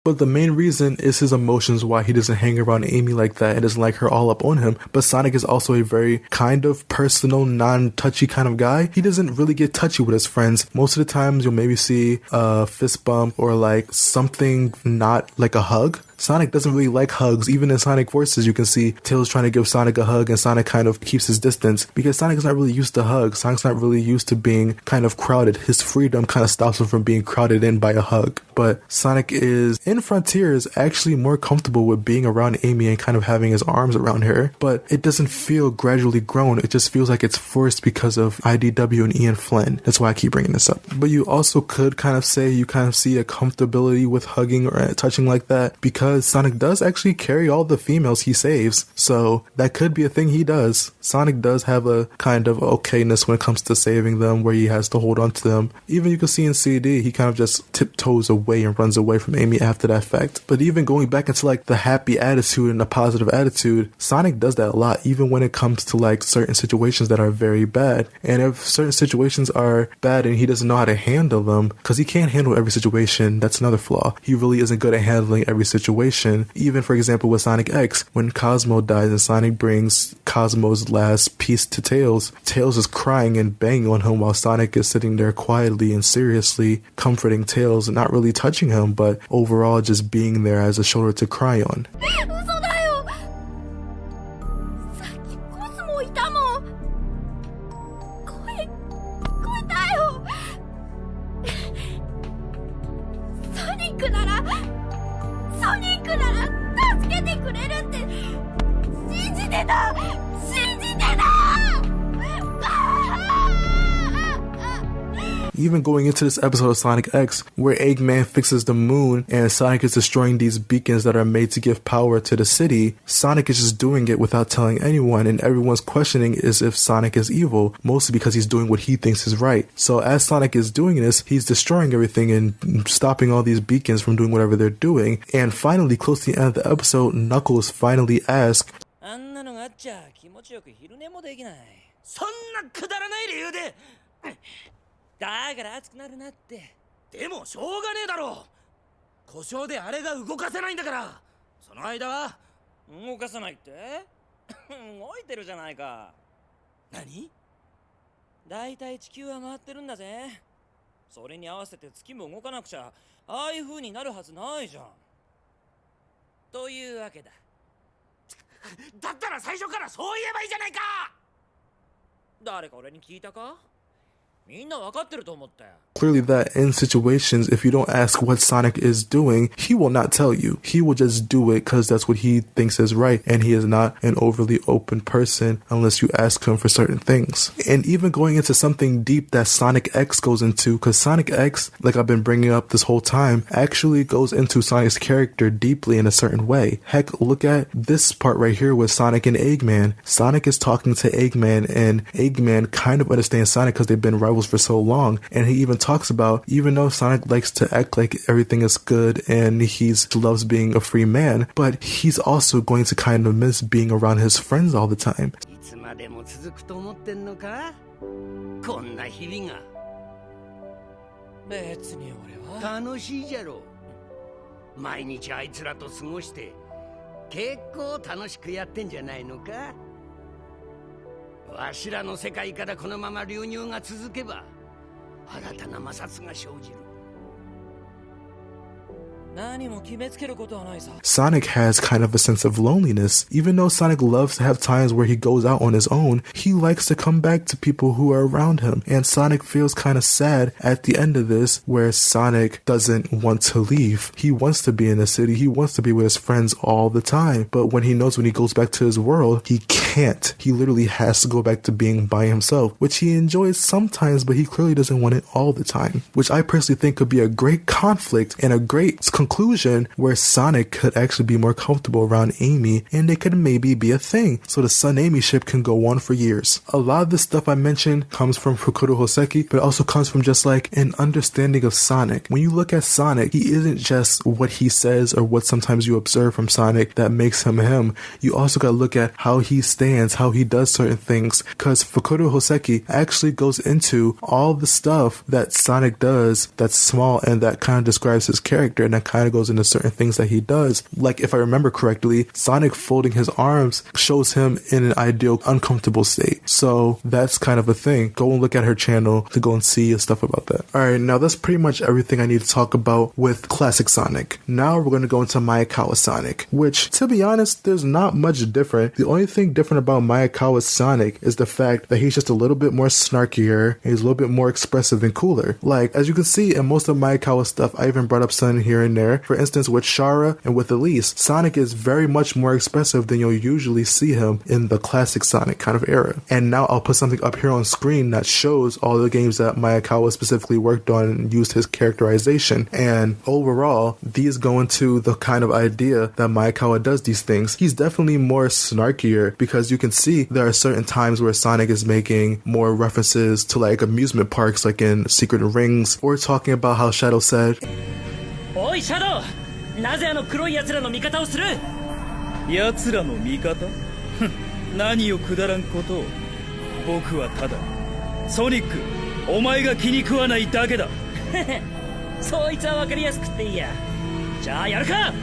But the main reason is his emotions, why he doesn't hang around Amy like that and doesn't like her all up on him. But Sonic is also a very kind of personal, non-touchy kind of guy. He doesn't really get touchy with his friends. Most of the times you'll maybe see a fist bump or like something not like a hug. Sonic doesn't really like hugs. Even in Sonic Forces, you can see Tails trying to give Sonic a hug and Sonic kind of keeps his distance because Sonic is not really used to hugs. Sonic's not really used to being kind of crowded. His freedom kind of stops him from being crowded in by a hug. But Sonic is, in Frontiers, actually more comfortable with being around Amy and kind of having his arms around her. But it doesn't feel gradually grown. It just feels like it's forced because of IDW and Ian Flynn. That's why I keep bringing this up. But you also could kind of say you kind of see a comfortability with hugging or touching like that because Sonic does actually carry all the females he saves, so that could be a thing he does. Sonic does have a kind of okayness when it comes to saving them, where he has to hold on to them. Even you can see in CD, he kind of just tiptoes away and runs away from Amy after that fact. But even going back into like the happy attitude and the positive attitude, Sonic does that a lot, even when it comes to like certain situations that are very bad. And if certain situations are bad and he doesn't know how to handle them, because he can't handle every situation, that's another flaw. He really isn't good at handling every situation. Even, for example, with Sonic X, when Cosmo dies and Sonic brings Cosmo's last piece to Tails, Tails is crying and banging on him while Sonic is sitting there quietly and seriously comforting Tails, not really touching him, but overall just being there as a shoulder to cry on. 嘘だよさっきコスモいたもん声だよソニックなら助けてくれるって信じてたEven going into this episode of Sonic X, where Eggman fixes the moon and Sonic is destroying these beacons that are made to give power to the city, Sonic is just doing it without telling anyone, and everyone's questioning is if Sonic is evil, mostly because he's doing what he thinks is right. So as Sonic is doing this, he's destroying everything and stopping all these beacons from doing whatever they're doing. And finally, close to the end of the episode, Knuckles finally asks, あんなのがあっちゃ気持ちよく昼寝もできない。そんなくだらない理由でだから熱くなるなって。でもしょうがねえだろ。故障であれが動かせないんだから。その間は動かさないって動いてるじゃないか。何？だいたい地球は回ってるんだぜ。それに合わせて月も動かなくちゃああいう風になるはずないじゃん。というわけだ。だったら最初からそう言えばいいじゃないか。誰か俺に聞いたか？ Clearly that in situations, if you don't ask what Sonic is doing, he will not tell you. He will just do it because that's what he thinks is right, and he is not an overly open person unless you ask him for certain things. And even going into something deep that Sonic X goes into, because Sonic X, like I've been bringing up this whole time, actually goes into Sonic's character deeply in a certain way. Heck, look at this part right here with Sonic and Eggman. Sonic is talking to Eggman, and Eggman kind of understands Sonic because they've been rivals for so long, and he even talks about, even though Sonic likes to act like everything is good and he loves being a free man, but he's also going to kind of miss being around his friends all the time. いつまでも続くと思ってんのか？こんな日々が。別に俺は楽しいじゃろ。毎日あいつらと過ごして結構楽しくやってんじゃないのか？わしらの世界からこのまま流入が続けば新たな摩擦が生じる。Sonic has kind of a sense of loneliness. Even though Sonic loves to have times where he goes out on his own, he likes to come back to people who are around him. And Sonic feels kind of sad at the end of this, where Sonic doesn't want to leave. He wants to be in the city. He wants to be with his friends all the time. But when he knows when he goes back to his world, he can't. He literally has to go back to being by himself, which he enjoys sometimes, but he clearly doesn't want it all the time, which I personally think could be a great conflict and a great conclusion where Sonic could actually be more comfortable around Amy and they could maybe be a thing, so the Sun-Amy ship can go on for years. A lot of the stuff I mentioned comes from Fukurou Hoseki, but it also comes from just like an understanding of Sonic. When you look at Sonic, he isn't just what he says or what sometimes you observe from Sonic that makes him him. You also got to look at how he stands, how he does certain things, because Fukurou Hoseki actually goes into all the stuff that Sonic does that's small and that kind of describes his character, and that kind of goes into certain things that he does. Like, if I remember correctly, Sonic folding his arms shows him in an ideal uncomfortable state. So that's kind of a thing. Go and look at her channel to go and see stuff about that. Alright, now that's pretty much everything I need to talk about with classic Sonic. Now we're going to go into Maekawa Sonic, which, to be honest, there's not much different. The only thing different about Maekawa Sonic is the fact that he's just a little bit more snarkier, and he's a little bit more expressive and cooler. Like, as you can see in most of Maekawa stuff, I even brought up something here and there. For instance, with Shara and with Elise, Sonic is very much more expressive than you'll usually see him in the classic Sonic kind of era. And now I'll put something up here on screen that shows all the games that Maekawa specifically worked on and used his characterization. And overall, these go into the kind of idea that Maekawa does these things. He's definitely more snarkier because you can see there are certain times where Sonic is making more references to like amusement parks, like in Secret Rings, or talking about how Shadow said, Oi, Shadow! なぜあの黒い奴らの味方をする？奴らの味方？何をくだらんことを。僕はただソニック、お前が気に食わないだけだ。そいつはわかりやすくっていいや。じゃあやるか。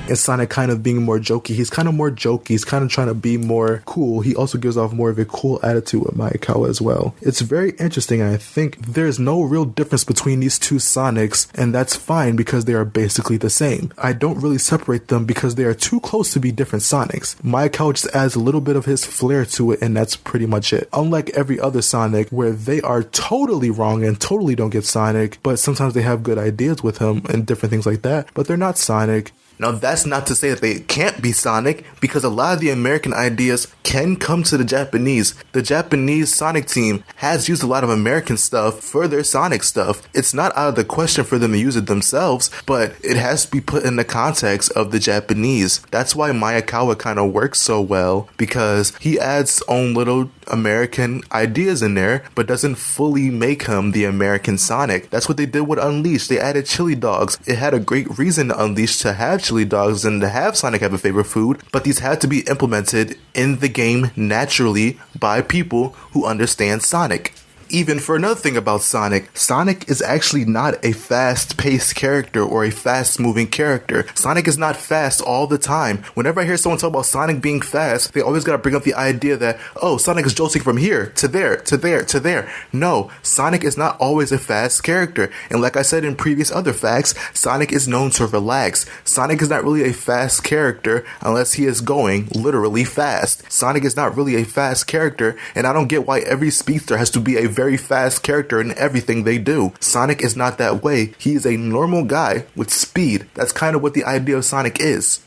and Sonic kind of being more jokey. He's kind of more jokey. He's kind of trying to be more cool. He also gives off more of a cool attitude with Maekawa as well. It's very interesting. I think there's no real difference between these two Sonics, and that's fine because they are basically the same. I don't really separate them because they are too close to be different Sonics. Maekawa just adds a little bit of his flair to it, and that's pretty much it. Unlike every other Sonic, where they are totally wrong and totally don't get Sonic, but sometimes they have good ideas with him and different things like that, but they're not Sonic. Now, that's not to say that they can't be Sonic, because a lot of the American ideas can come to the Japanese. The Japanese Sonic team has used a lot of American stuff for their Sonic stuff. It's not out of the question for them to use it themselves, but it has to be put in the context of the Japanese. That's why Maekawa kind of works so well, because he adds own little American ideas in there, but doesn't fully make him the American Sonic. That's what they did with Unleashed. They added chili dogs. It had a great reason to Unleash to have chili dogs and to have Sonic have a favorite food, but these had to be implemented in the game naturally by people who understand Sonic. Even for another thing about Sonic, Sonic is actually not a fast-paced character or a fast-moving character. Sonic is not fast all the time. Whenever I hear someone talk about Sonic being fast, they always gotta bring up the idea that, oh, Sonic is jolting from here to there, to there, to there. No, Sonic is not always a fast character. And like I said in previous other facts, Sonic is known to relax. Sonic is not really a fast character unless he is going literally fast. Sonic is not really a fast character, and I don't get why every speedster has to be a very fast character in everything they do. Sonic is not that way. He is a normal guy with speed. That's kind of what the idea of Sonic is.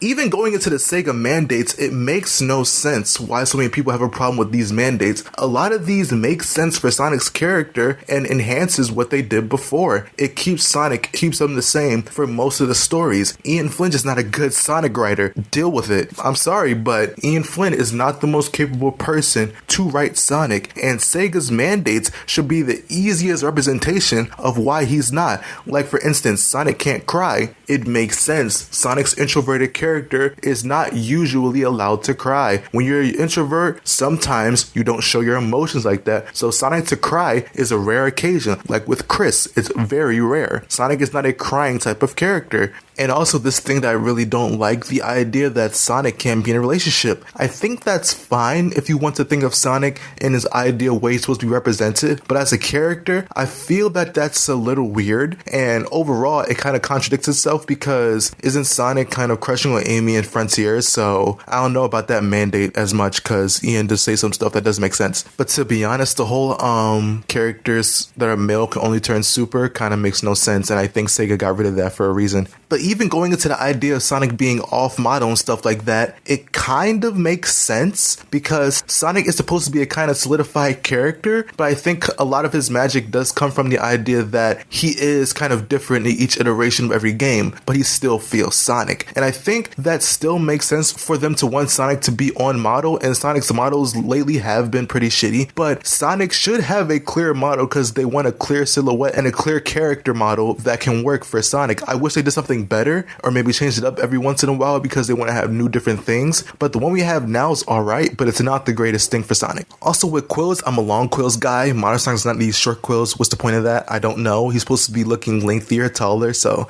Even going into the Sega mandates, it makes no sense why so many people have a problem with these mandates. A lot of these make sense for Sonic's character and enhances what they did before. It keeps them the same for most of the stories. Ian Flynn is not a good Sonic writer. Deal with it. I'm sorry, but Ian Flynn is not the most capable person to write Sonic, and Sega's mandates should be the easiest representation of why he's not. Like, for instance, Sonic can't cry. It makes sense. Sonic's introverted character is not usually allowed to cry. When you're an introvert, sometimes you don't show your emotions like that. So Sonic to cry is a rare occasion. Like with Chris, it's very rare. Sonic is not a crying type of character. And also this thing that I really don't like, the idea that Sonic can be in a relationship. I think that's fine if you want to think of Sonic in his ideal way he's supposed to be represented, but as a character, I feel that that's a little weird, and overall it kind of contradicts itself because isn't Sonic kind of crushing on Amy and Frontier? So I don't know about that mandate as much because Ian does say some stuff that doesn't make sense. But to be honest, the whole characters that are male can only turn super kind of makes no sense, and I think Sega got rid of that for a reason. But even going into the idea of Sonic being off-model and stuff like that, it kind of makes sense because Sonic is supposed to be a kind of solidified character, but I think a lot of his magic does come from the idea that he is kind of different in each iteration of every game, but he still feels Sonic. And I think that still makes sense for them to want Sonic to be on model, and Sonic's models lately have been pretty shitty, but Sonic should have a clear model because they want a clear silhouette and a clear character model that can work for Sonic. I wish they did something better, or maybe change it up every once in a while because they want to have new different things, but the one we have now is alright, but it's not the greatest thing for Sonic. Also with quills, I'm a long quills guy. Modern Sonic's not these short quills. What's the point of that? I don't know. He's supposed to be looking lengthier, taller, so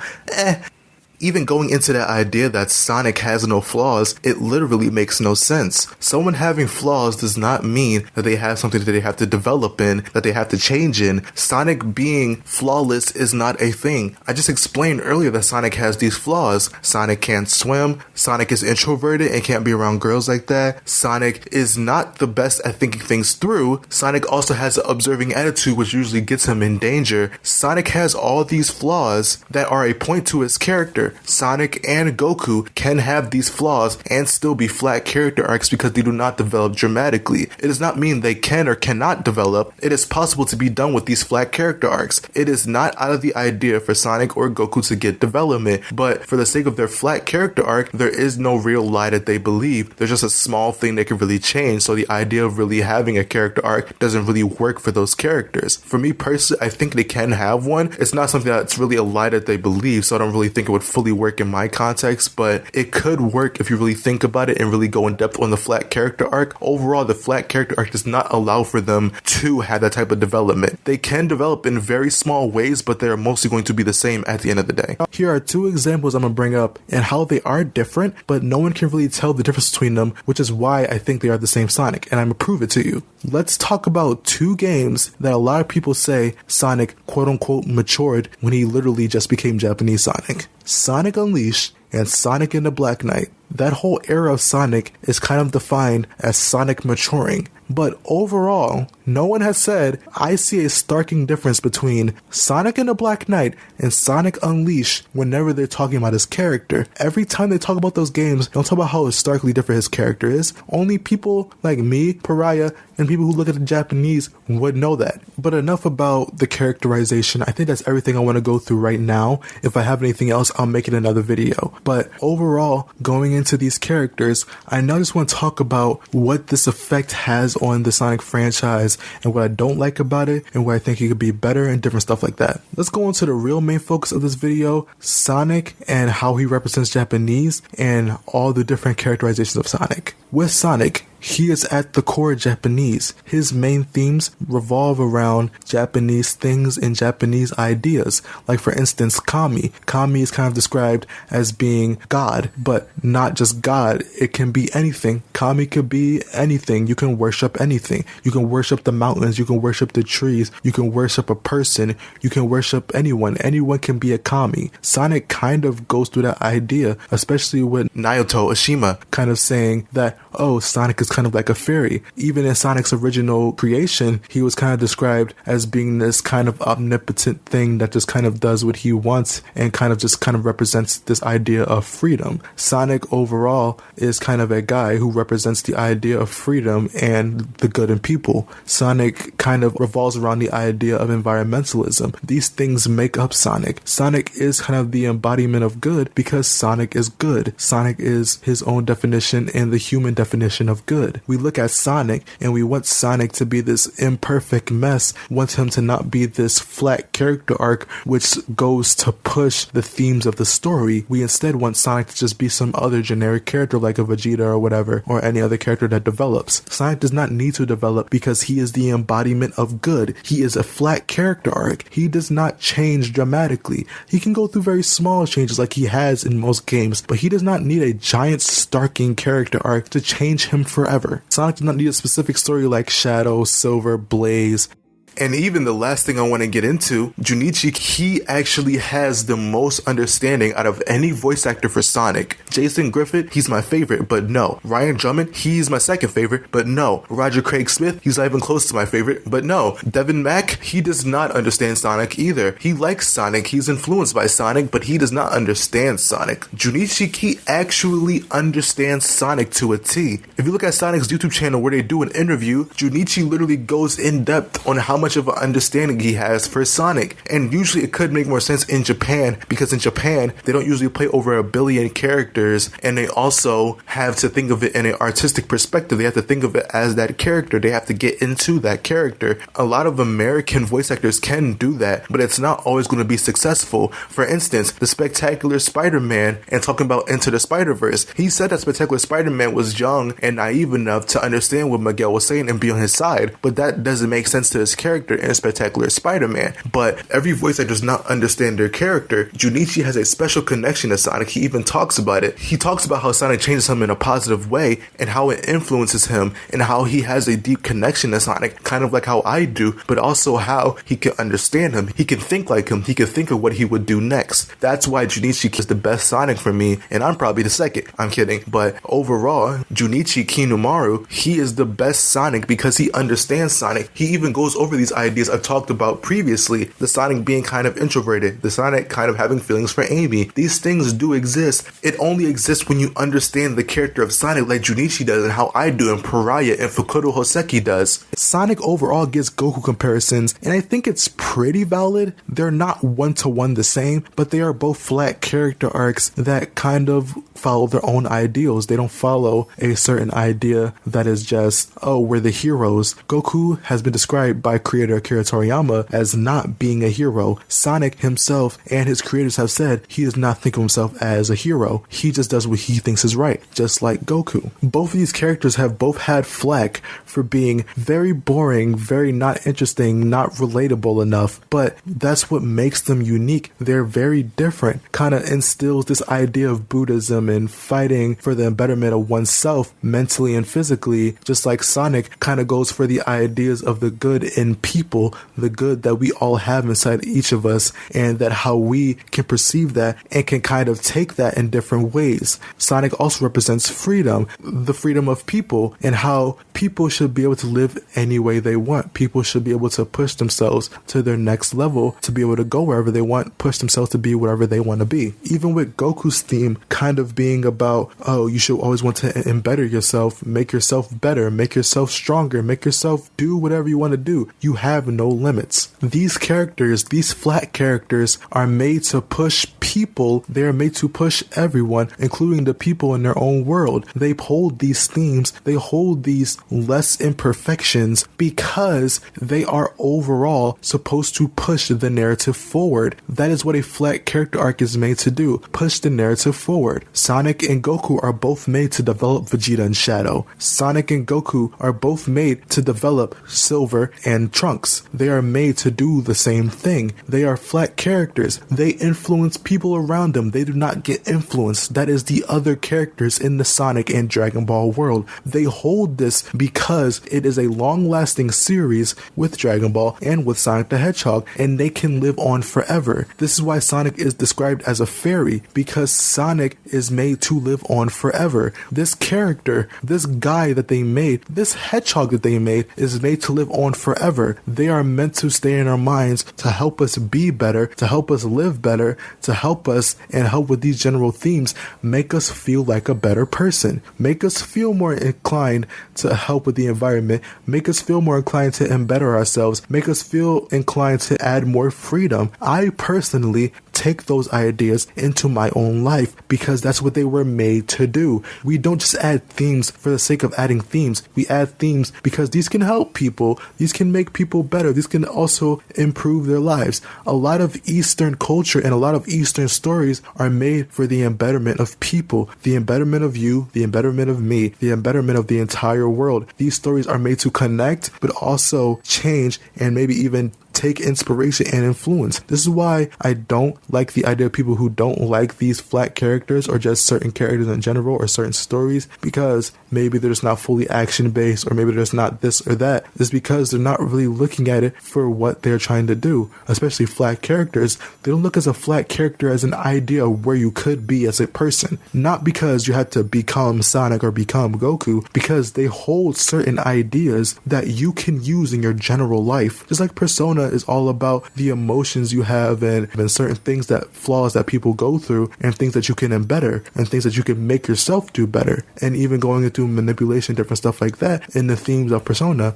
Even going into that idea that Sonic has no flaws, it literally makes no sense. Someone having flaws does not mean that they have something that they have to develop in, that they have to change in. Sonic being flawless is not a thing. I just explained earlier that Sonic has these flaws. Sonic can't swim, Sonic is introverted and can't be around girls like that, Sonic is not the best at thinking things through, Sonic also has an observing attitude which usually gets him in danger. Sonic has all these flaws that are a point to his character. Sonic and Goku can have these flaws and still be flat character arcs because they do not develop dramatically. It does not mean they can or cannot develop. It is possible to be done with these flat character arcs. It is not out of the idea for Sonic or Goku to get development, but for the sake of their flat character arc, there is no real lie that they believe. There's just a small thing they can really change, so the idea of really having a character arc doesn't really work for those characters. For me personally, I think they can have one. It's not something that's really a lie that they believe, so I don't really think it would fully work in my context, but it could work if you really think about it and really go in depth on the flat character arc. Overall, the flat character arc does not allow for them to have that type of development. They can develop in very small ways, but they're mostly going to be the same at the end of the day. Here are two examples I'm going to bring up and how they are different, but no one can really tell the difference between them, which is why I think they are the same Sonic, and I'm going to prove it to you. Let's talk about two games that a lot of people say Sonic quote-unquote matured when he literally just became Japanese Sonic. Sonic Unleashed and Sonic and the Black Knight. That whole era of Sonic is kind of defined as Sonic maturing. But overall, no one has said, I see a starking difference between Sonic and the Black Knight and Sonic Unleashed whenever they're talking about his character. Every time they talk about those games, they don't talk about how starkly different his character is. Only people like me, Pariah, and people who look at the Japanese would know that. But enough about the characterization. I think that's everything I want to go through right now. If I have anything else, I'll make it another video. But overall, going into these characters, I now just want to talk about what this effect has on the Sonic franchise and what I don't like about it and what I think it could be better and different stuff like that. Let's go into the real main focus of this video, Sonic and how he represents Japanese and all the different characterizations of Sonic. With Sonic, he is at the core Japanese. His main themes revolve around Japanese things and Japanese ideas. Like for instance, Kami. Kami is kind of described as being God, but not just God. It can be anything. Kami could be anything. You can worship anything. You can worship the mountains. You can worship the trees. You can worship a person. You can worship anyone. Anyone can be a Kami. Sonic kind of goes through that idea, especially with Naoto Oshima kind of saying that, oh, Sonic is kind of like a fairy. Even in Sonic's original creation, he was kind of described as being this kind of omnipotent thing that just kind of does what he wants and kind of represents this idea of freedom. Sonic overall is kind of a guy who represents the idea of freedom and the good in people. Sonic kind of revolves around the idea of environmentalism. These things make up Sonic. Sonic is kind of the embodiment of good because Sonic is good. Sonic is his own definition and the human definition of good. We look at Sonic and we want Sonic to be this imperfect mess, want him to not be this flat character arc which goes to push the themes of the story. We instead want Sonic to just be some other generic character like a Vegeta or whatever, or any other character that develops. Sonic does not need to develop because he is the embodiment of good. He is a flat character arc. He does not change dramatically. He can go through very small changes like he has in most games, but he does not need a giant starking character arc to change him forever. Sonic does not need a specific story like Shadow, Silver, Blaze. And even the last thing I want to get into, Junichi, he actually has the most understanding out of any voice actor for Sonic. Jason Griffith, he's my favorite, but no. Ryan Drummond, he's my second favorite, but no. Roger Craig Smith, he's not even close to my favorite, but no. Devin Mack, he does not understand Sonic either. He likes Sonic, he's influenced by Sonic, but he does not understand Sonic. Junichi, he actually understands Sonic to a T. If you look at Sonic's YouTube channel where they do an interview, Junichi literally goes in depth on how much of an understanding he has for Sonic. And usually it could make more sense in Japan, because in Japan they don't usually play over 1 billion characters, and they also have to think of it in an artistic perspective. They have to think of it as that character. They have to get into that character. A lot of American voice actors can do that, but it's not always going to be successful. For instance, the Spectacular Spider-Man, and talking about Into the Spider-Verse, he said that Spectacular Spider-Man was young and naive enough to understand what Miguel was saying and be on his side, but that doesn't make sense to his character in Spectacular Spider-Man. But every voice actor does not understand their character. Junichi has a special connection to Sonic. He even talks about it. He talks about how Sonic changes him in a positive way and how it influences him and how he has a deep connection to Sonic, kind of like how I do, but also how he can understand him. He can think like him. He can think of what he would do next. That's why Junichi is the best Sonic for me, and I'm probably the second. I'm kidding. But overall, Junichi Kinumaru, he is the best Sonic because he understands Sonic. He even goes over these ideas I've talked about previously, the Sonic being kind of introverted, the Sonic kind of having feelings for Amy. These things do exist. It only exists when you understand the character of Sonic like Junichi does and how I do and Pariah and Fukurou Hoseki does. Sonic overall gets Goku comparisons, and I think it's pretty valid. They're not one-to-one the same, but they are both flat character arcs that kind of follow their own ideals. They don't follow a certain idea that is just, oh, we're the heroes. Goku has been described by creator Akira Toriyama as not being a hero. Sonic himself and his creators have said he does not think of himself as a hero. He just does what he thinks is right, just like Goku. Both of these characters have both had flack for being very boring, very not interesting, not relatable enough, but that's what makes them unique. They're very different. Kind of instills this idea of Buddhism and fighting for the betterment of oneself mentally and physically, just like Sonic kind of goes for the ideas of the good in people, the good that we all have inside each of us, and that how we can perceive that and can kind of take that in different ways. Sonic also represents freedom, the freedom of people, and how people should be able to live any way they want. People should be able to push themselves to their next level, to be able to go wherever they want, push themselves to be whatever they want to be. Even with Goku's theme kind of being about, oh, you should always want to embetter yourself, make yourself better, make yourself stronger, make yourself do whatever you want to do. You have no limits. These characters, these flat characters, are made to push people. They are made to push everyone, including the people in their own world. They hold these themes, they hold these less imperfections because they are overall supposed to push the narrative forward. That is what a flat character arc is made to do, push the narrative forward. Sonic and Goku are both made to develop Vegeta and Shadow. Sonic and Goku are both made to develop Silver and Trunks. They are made to do the same thing. They are flat characters. They influence people around them. They do not get influenced. That is the other characters in the Sonic and Dragon Ball world. They hold this because it is a long-lasting series with Dragon Ball and with Sonic the Hedgehog, and they can live on forever. This is why Sonic is described as a fairy, because Sonic is made to live on forever. This character, this guy that they made, this hedgehog that they made, is made to live on forever. They are meant to stay in our minds to help us be better, to help us live better, to help us and help with these general themes, make us feel like a better person, make us feel more inclined to help with the environment, make us feel more inclined to better ourselves, make us feel inclined to add more freedom. I personally take those ideas into my own life because that's what they were made to do. We don't just add themes for the sake of adding themes. We add themes because these can help people. These can make people better. These can also improve their lives. A lot of Eastern culture and a lot of Eastern stories are made for the embetterment of people, the embetterment of you, the embetterment of me, the embetterment of the entire world. These stories are made to connect, but also change and maybe even take inspiration and influence. This is why I don't like the idea of people who don't like these flat characters or just certain characters in general or certain stories, because maybe they're just not fully action based or maybe there's not this or that. It's because they're not really looking at it for what they're trying to do, especially flat characters. They don't look as a flat character as an idea of where you could be as a person, not because you had to become Sonic or become Goku, because they hold certain ideas that you can use in your general life. Just like Persona is all about the emotions you have and certain things, that flaws that people go through and things that you can better and things that you can make yourself do better, and even going into manipulation, different stuff like that. In the themes of Persona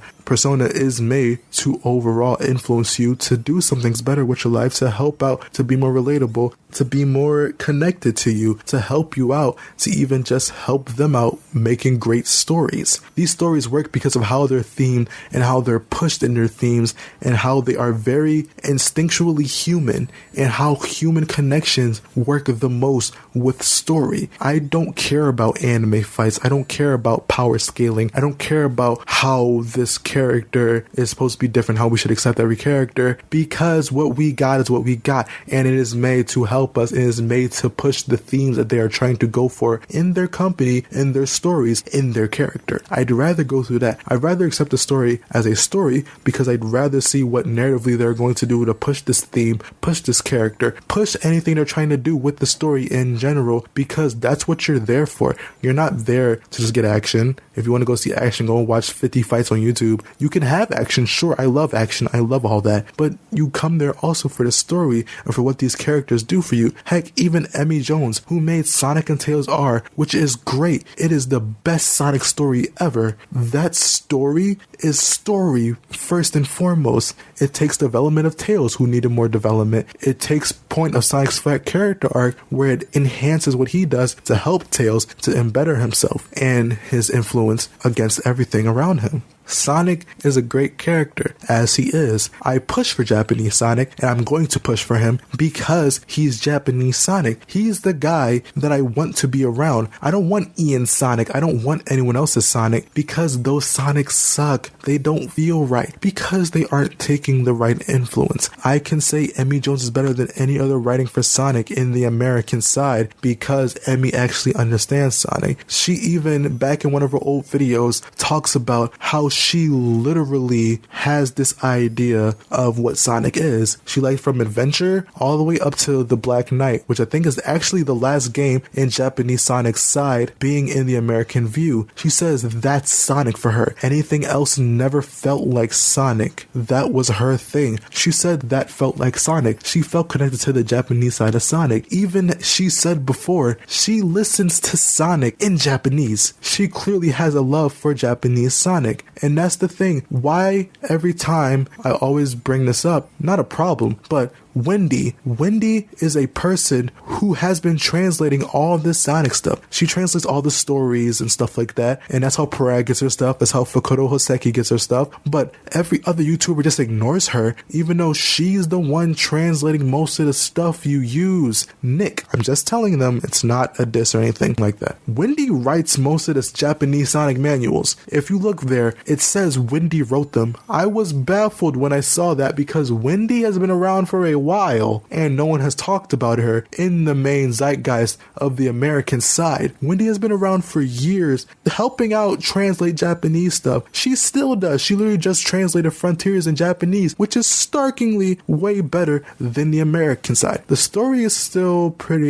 is made to overall influence you to do some things better with your life, to help out, to be more relatable, to be more connected to you, to help you out, to even just help them out making great stories. These stories work because of how they're themed and how they're pushed in their themes and how they are very instinctually human and how human connections work the most with story. I don't care about anime fights. I don't care about power scaling. I don't care about how this character is supposed to be different, how we should accept every character, because what we got is what we got, and it is made to help us. It is made to push the themes that they are trying to go for in their company, in their stories, in their character. I'd rather go through that. I'd rather accept the story as a story because I'd rather see what narratively they're going to do to push this theme, push this character, push anything they're trying to do with the story in general, because that's what you're there for. You're not there to just get action. If you want to go see action, go and watch 50 fights on YouTube. You can have action. Sure, I love action. I love all that. But you come there also for the story and for what these characters do for you. Heck, even Emmy Jones, who made Sonic and Tails R, which is great. It is the best Sonic story ever. That story is story first and foremost. It takes development of Tails, who needed more development. It takes point of Sonic's flat character arc, where it enhances what he does to help Tails to embetter himself and his influence against everything around him. Sonic is a great character, as he is. I push for Japanese Sonic, and I'm going to push for him because he's Japanese Sonic. He's the guy that I want to be around. I don't want Ian Sonic. I don't want anyone else's Sonic, because those Sonics suck. They don't feel right because they aren't taking the right influence. I can say Emmy Jones is better than any other writing for Sonic in the American side because Emmy actually understands Sonic. She even, back in one of her old videos, talks about how she literally has this idea of what Sonic is. She liked from Adventure all the way up to the Black Knight, which I think is actually the last game in Japanese Sonic's side being in the American view. She says that's Sonic for her. Anything else never felt like Sonic. That was her thing. She said that felt like Sonic. She felt connected to the Japanese side of Sonic. Even she said before, she listens to Sonic in Japanese. She clearly has a love for Japanese Sonic. And that's the thing. Why every time I always bring this up, not a problem, but Wendy. Wendy is a person who has been translating all of this Sonic stuff. She translates all the stories and stuff like that, and that's how Pariah gets her stuff. That's how Fukurou Hoseki gets her stuff. But every other YouTuber just ignores her, even though she's the one translating most of the stuff you use. Nick, I'm just telling them it's not a diss or anything like that. Wendy writes most of the Japanese Sonic manuals. If you look there, it says Wendy wrote them. I was baffled when I saw that because Wendy has been around for a while and no one has talked about her in the main zeitgeist of the American side. Wendy has been around for years helping out translate Japanese stuff. She still does. She literally just translated Frontiers in Japanese, which is starkingly way better than the American side. The story is still pretty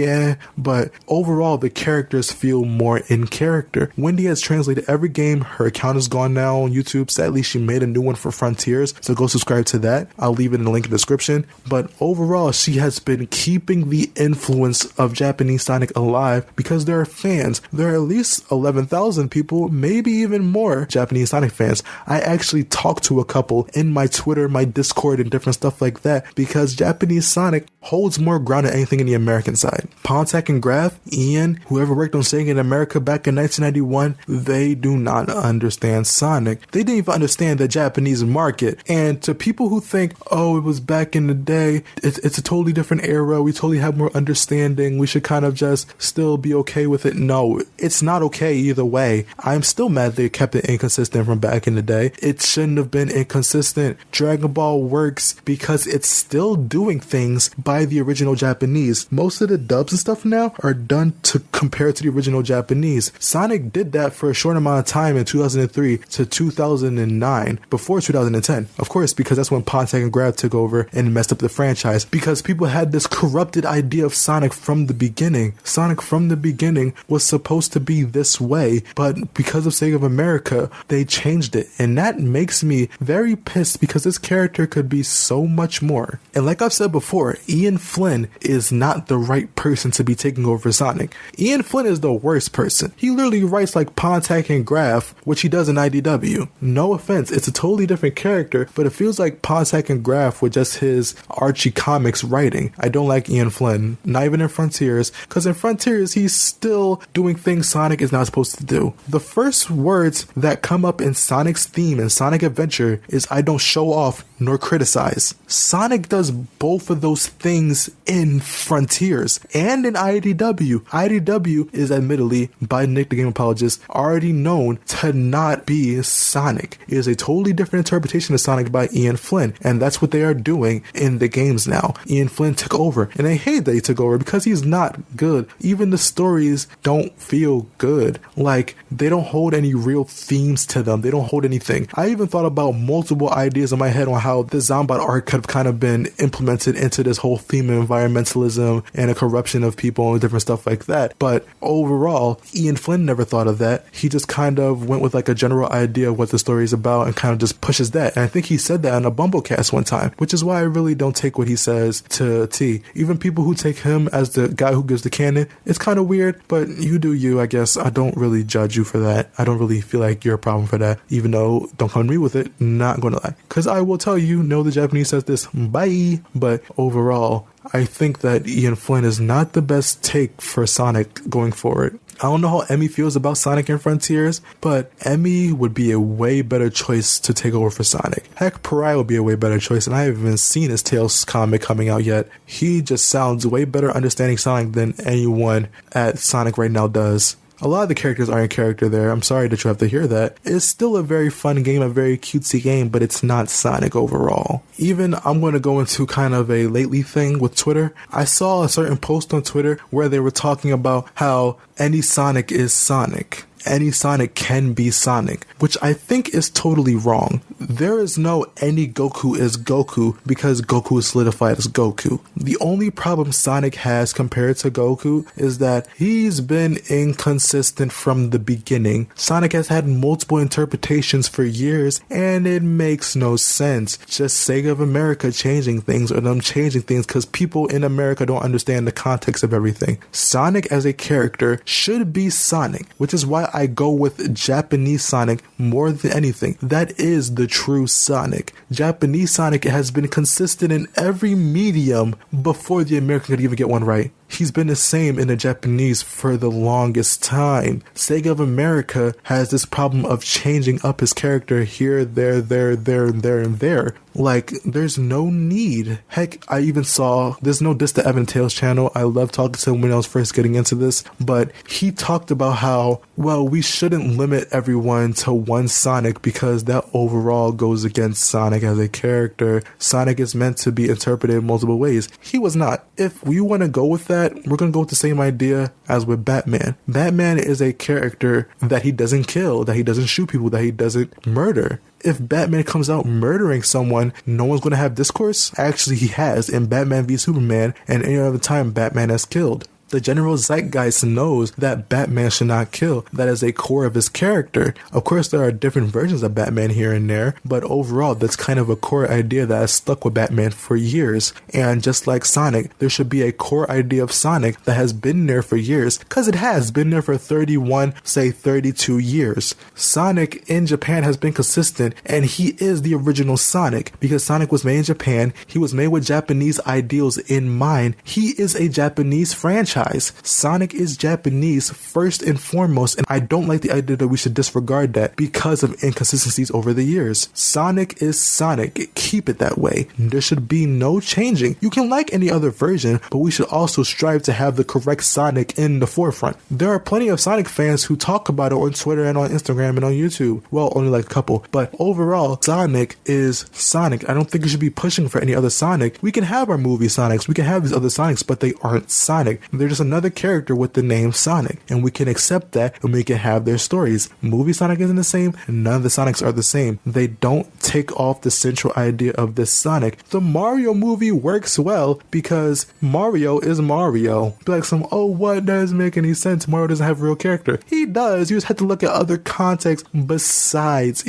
but overall the characters feel more in character. Wendy has translated every game. Her account is gone now on YouTube. Sadly, she made a new one for Frontiers, so go subscribe to that. I'll leave it in the link in the description. But overall, she has been keeping the influence of Japanese Sonic alive because there are fans. There are at least 11,000 people, maybe even more Japanese Sonic fans. I actually talked to a couple in my Twitter, my Discord, and different stuff like that because Japanese Sonic holds more ground than anything in the American side. Pontac and Graf, Ian, whoever worked on Sega in America back in 1991, they do not understand Sonic. They didn't even understand the Japanese market. And to people who think, oh, it was back in the day, it's a totally different era, we totally have more understanding, we should kind of just still be okay with it. No, it's not okay either way. I'm still mad they kept it inconsistent from back in the day. It shouldn't have been inconsistent. Dragon Ball works because it's still doing things by the original Japanese. Most of the dubs and stuff now are done to compare to the original Japanese. Sonic did that for a short amount of time in 2003 to 2009, before 2010. Of course, because that's when Pontac and Graf took over and messed up the franchise, because people had this corrupted idea of Sonic from the beginning. Sonic from the beginning was supposed to be this way, but because of Sega of America, they changed it. And that makes me very pissed because this character could be so much more. And like I've said before, Ian Flynn is not the right person to be taking over Sonic. Ian Flynn is the worst person. He literally writes like Pontac and Graf, which he does in IDW. No offense, it's a totally different character, but it feels like Pontac and Graf with just his Archie Comics writing. I don't like Ian Flynn, not even in Frontiers, because in Frontiers he's still doing things Sonic is not supposed to do. The first words that come up in Sonic's theme in Sonic Adventure is I don't show off nor criticize. Sonic does both of those things in Frontiers and in IDW. IDW is admittedly, by Nick the Game Apologist, already known to not be Sonic. It is a totally different interpretation of Sonic by Ian Flynn, and that's what they are doing in the games now. Ian Flynn took over, and I hate that he took over because he's not good. Even the stories don't feel good. Like, they don't hold any real themes to them. They don't hold anything. I even thought about multiple ideas in my head on how the Zombot arc could have kind of been implemented into this whole theme of environmentalism and a corruption of people and different stuff like that. But overall, Ian Flynn never thought of that. He just kind of went with like a general idea of what the story is about and kind of just pushes that. And I think he said that on a Bumblecast one time, which is why I really don't take what he says to T. Even people who take him as the guy who gives the canon, it's kind of weird, but you do you, I guess. I don't really judge you for that. I don't really feel like you're a problem for that, even though don't come to me with it, not gonna lie. Because I will tell you, no, the Japanese says this, bye. But overall, I think that Ian Flynn is not the best take for Sonic going forward. I don't know how Emmy feels about Sonic and Frontiers, but Emmy would be a way better choice to take over for Sonic. Heck, Pariah would be a way better choice, and I haven't even seen his Tales comic coming out yet. He just sounds way better understanding Sonic than anyone at Sonic right now does. A lot of the characters are in character there. I'm sorry that you have to hear that. It's still a very fun game, a very cutesy game, but it's not Sonic overall. Even I'm going to go into kind of a lately thing with Twitter. I saw a certain post on Twitter where they were talking about how any Sonic is Sonic. Any Sonic can be Sonic, which I think is totally wrong. There is no any Goku is Goku because Goku is solidified as Goku. The only problem Sonic has compared to Goku is that he's been inconsistent from the beginning. Sonic has had multiple interpretations for years, and it makes no sense. Just Sega of America changing things or them changing things because people in America don't understand the context of everything. Sonic as a character should be Sonic, which is why why I go with Japanese Sonic more than anything. That is the true Sonic. Japanese Sonic has been consistent in every medium before the American could even get one right. He's been the same in the Japanese for the longest time. Sega of America has this problem of changing up his character here, there, and there. Like, there's no need. Heck, I even saw, there's no diss to Evan Tails channel. I love talking to him when I was first getting into this, but he talked about how, well, we shouldn't limit everyone to one Sonic because that overall goes against Sonic as a character. Sonic is meant to be interpreted in multiple ways. He was not. If we want to go with that, we're going to go with the same idea as with Batman. Batman is a character that he doesn't kill, that he doesn't shoot people, that he doesn't murder. If Batman comes out murdering someone, no one's going to have discourse. Actually, he has in Batman v Superman and any other time Batman has killed. The general zeitgeist knows that Batman should not kill. That is a core of his character. Of course, there are different versions of Batman here and there, but overall, that's kind of a core idea that has stuck with Batman for years. And just like Sonic, there should be a core idea of Sonic that has been there for years, because it has been there for 31, say 32 years. Sonic in Japan has been consistent, and he is the original Sonic, because Sonic was made in Japan. He was made with Japanese ideals in mind. He is a Japanese franchise. Sonic is Japanese first and foremost, and I don't like the idea that we should disregard that because of inconsistencies over the years. Sonic is Sonic. Keep it that way. There should be no changing. You can like any other version, but we should also strive to have the correct Sonic in the forefront. There are plenty of Sonic fans who talk about it on Twitter and on Instagram and on YouTube. Well, only like a couple, but overall, Sonic is Sonic. I don't think we should be pushing for any other Sonic. We can have our movie Sonics, we can have these other Sonics, but they aren't Sonic. They're just another character with the name Sonic, and we can accept that and we can have their stories. Movie Sonic isn't the same, none of the Sonics are the same. They don't take off the central idea of this Sonic. The Mario movie works well because Mario is Mario. Be like what doesn't make any sense? Mario doesn't have a real character. He does. You just have to look at other context besides,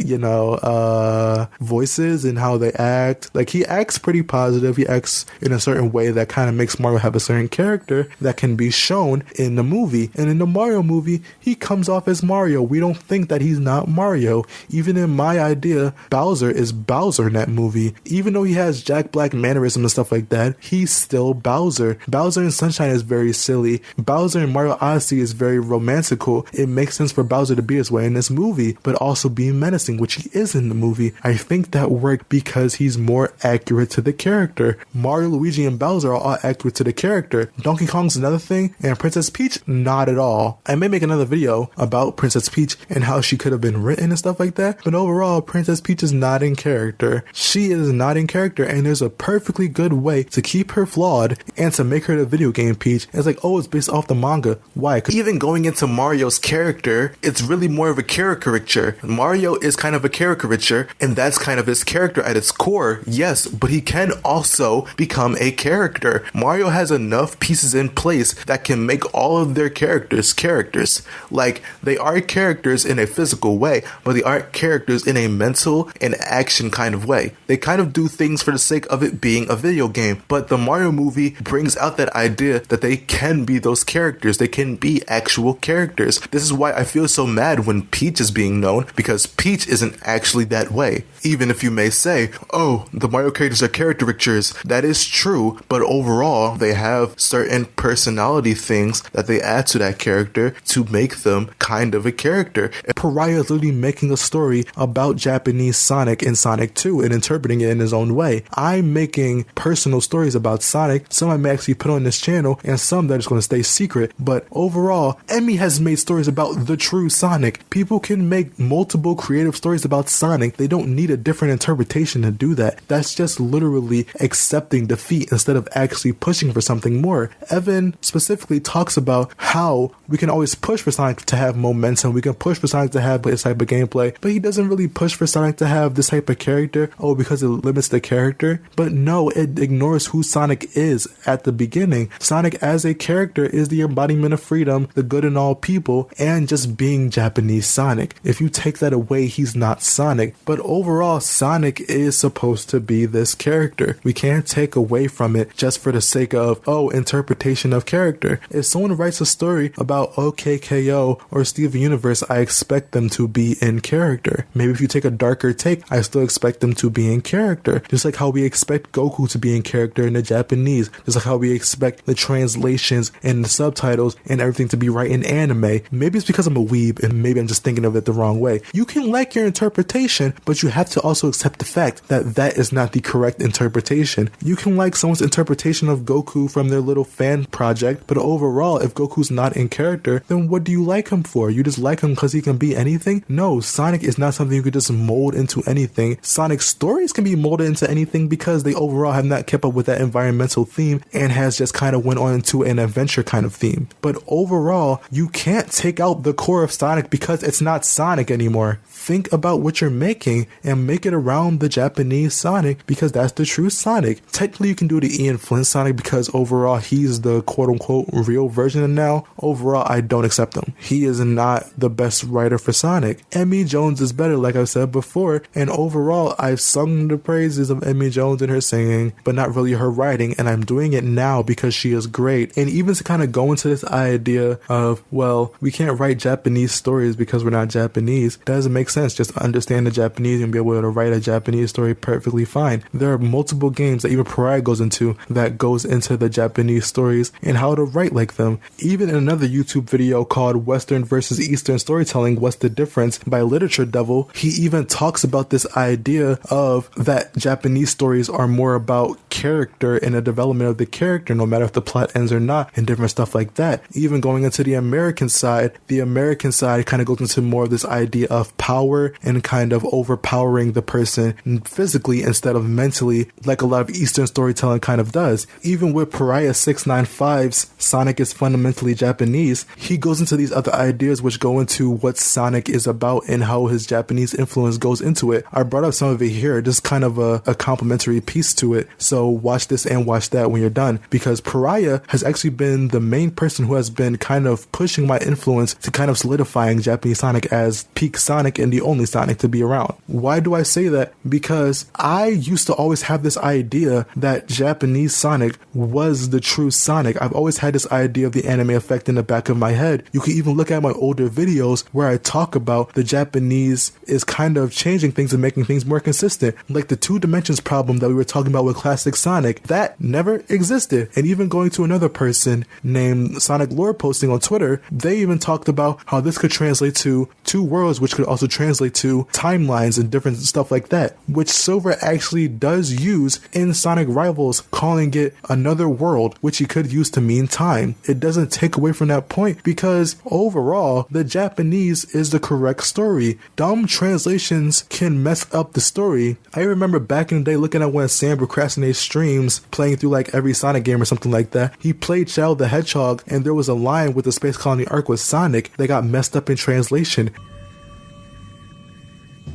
voices and how they act. Like, he acts pretty positive. He acts in a certain way that kind of makes Mario have a certain character that can be shown in the movie. And in the Mario movie, he comes off as Mario. We don't think that he's not Mario. Even in my idea, Bowser is Bowser in that movie. Even though he has Jack Black mannerisms and stuff like that, he's still Bowser. Bowser in Sunshine is very silly. Bowser in Mario Odyssey is very romantical. It makes sense for Bowser to be this way in this movie, but also be menacing, which he is in the movie. I think that worked because he's more accurate to the character. Mario, Luigi, and Bowser are all accurate to the character. Donkey Kong's another thing, and Princess Peach, not at all. I may make another video about Princess Peach and how she could have been written and stuff like that, but overall, Princess Peach is not in character. She is not in character, and there's a perfectly good way to keep her flawed and to make her the video game Peach. It's like, it's based off the manga. Why? Even going into Mario's character, it's really more of a caricature. Mario is kind of a caricature, and that's kind of his character at its core, yes, but he can also become a character. Mario has enough pieces in place that can make all of their characters. Like, they are characters in a physical way, but they aren't characters in a mental and action kind of way. They kind of do things for the sake of it being a video game, but the Mario movie brings out that idea that they can be those characters. They can be actual characters. This is why I feel so mad when Peach is being known, because Peach isn't actually that way. Even if you may say, the Mario characters are caricatures, that is true, but overall, they have certain personality things that they add to that character to make them kind of a character. And Pariah is literally making a story about Japanese Sonic in Sonic 2 and interpreting it in his own way. I'm making personal stories about Sonic. Some I may actually put on this channel, and some that is going to stay secret, but overall, Emmy has made stories about the true Sonic. People can make multiple creative stories about Sonic. They don't need a different interpretation to do that. That's just literally accepting defeat instead of actually pushing for something more. Evan specifically talks about how we can always push for Sonic to have momentum. We can push for Sonic to have this type of gameplay, but he doesn't really push for Sonic to have this type of character. Because it limits the character. But no, it ignores who Sonic is at the beginning. Sonic as a character is the embodiment of freedom, the good in all people, and just being Japanese Sonic. If you take that away, he's not Sonic. But overall, Sonic is supposed to be this character. We can't take away from it just for the sake of, interpretation of character. If someone writes a story about OKKO or Steven Universe, I expect them to be in character. Maybe if you take a darker take, I still expect them to be in character. Just like how we expect Goku to be in character in the Japanese. Just like how we expect the translations and the subtitles and everything to be right in anime. Maybe it's because I'm a weeb and maybe I'm just thinking of it the wrong way. You can like your interpretation, but you have to also accept the fact that that is not the correct interpretation. You can like someone's interpretation of Goku from their little fan project, but overall, if Goku's not in character, then what do you like him for? You just like him because he can be anything? No, Sonic is not something you could just mold into anything. Sonic stories can be molded into anything because they overall have not kept up with that environmental theme and has just kind of went on into an adventure kind of theme. But overall, you can't take out the core of Sonic because it's not Sonic anymore. Think about what you're making and make it around the Japanese Sonic because that's the true Sonic. Technically, you can do the Ian Flynn Sonic because overall he's the quote-unquote real version, and now overall I don't accept him. He is not the best writer for Sonic. Emmy Jones is better, like I've said before, and overall I've sung the praises of Emmy Jones in her singing, but not really her writing, and I'm doing it now because she is great. And even to kind of go into this idea of, well, we can't write Japanese stories because we're not Japanese, doesn't make sense. Just understand the Japanese and be able to write a Japanese story perfectly fine. There are multiple games that even Pariah goes into that goes into the Japanese stories and how to write like them. Even in another YouTube video called Western versus Eastern Storytelling, What's the Difference by Literature Devil, he even talks about this idea of that Japanese stories are more about character and the development of the character, no matter if the plot ends or not, and different stuff like that. Even going into the American side kind of goes into more of this idea of power and kind of overpowering the person physically instead of mentally, like a lot of Eastern storytelling kind of does. Even with Pariah 695's Sonic is fundamentally Japanese, he goes into these other ideas which go into what Sonic is about and how his Japanese influence goes into it. I brought up some of it here, just kind of a complimentary piece to it. So watch this and watch that when you're done, because Pariah has actually been the main person who has been kind of pushing my influence to kind of solidifying Japanese Sonic as peak Sonic and the only Sonic to be around. Why do I say that? Because I used to always have this idea that Japanese Sonic was the true Sonic. I've always had this idea of the anime effect in the back of my head. You can even look at my older videos where I talk about the Japanese is kind of changing things and making things more consistent. Like the 2 dimensions problem that we were talking about with classic Sonic, that never existed. And even going to another person named Sonic Lore posting on Twitter, they even talked about how this could translate to 2 worlds, which could also translate to timelines and different stuff like that, which Silver actually does use in Sonic Rivals, calling it another world, which he could use to mean time. It doesn't take away from that point because overall, the Japanese is the correct story. Dumb translations can mess up the story. I remember back in the day looking at one of Sam Procrastinate's streams, playing through like every Sonic game or something like that. He played Shadow the Hedgehog and there was a line with the Space Colony arc with Sonic that got messed up in translation.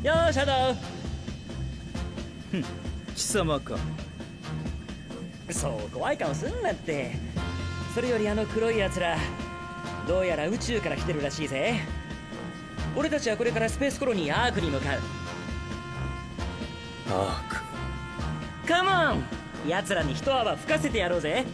Yo, Shadow! 貴様か。そう怖い顔すんなって。それよりあの黒いやつら、どうやら宇宙から来てるらしいぜ。俺たちはこれからスペースコロニーアークに向かう。アーク。カモン！奴らに一泡吹かせてやろうぜ。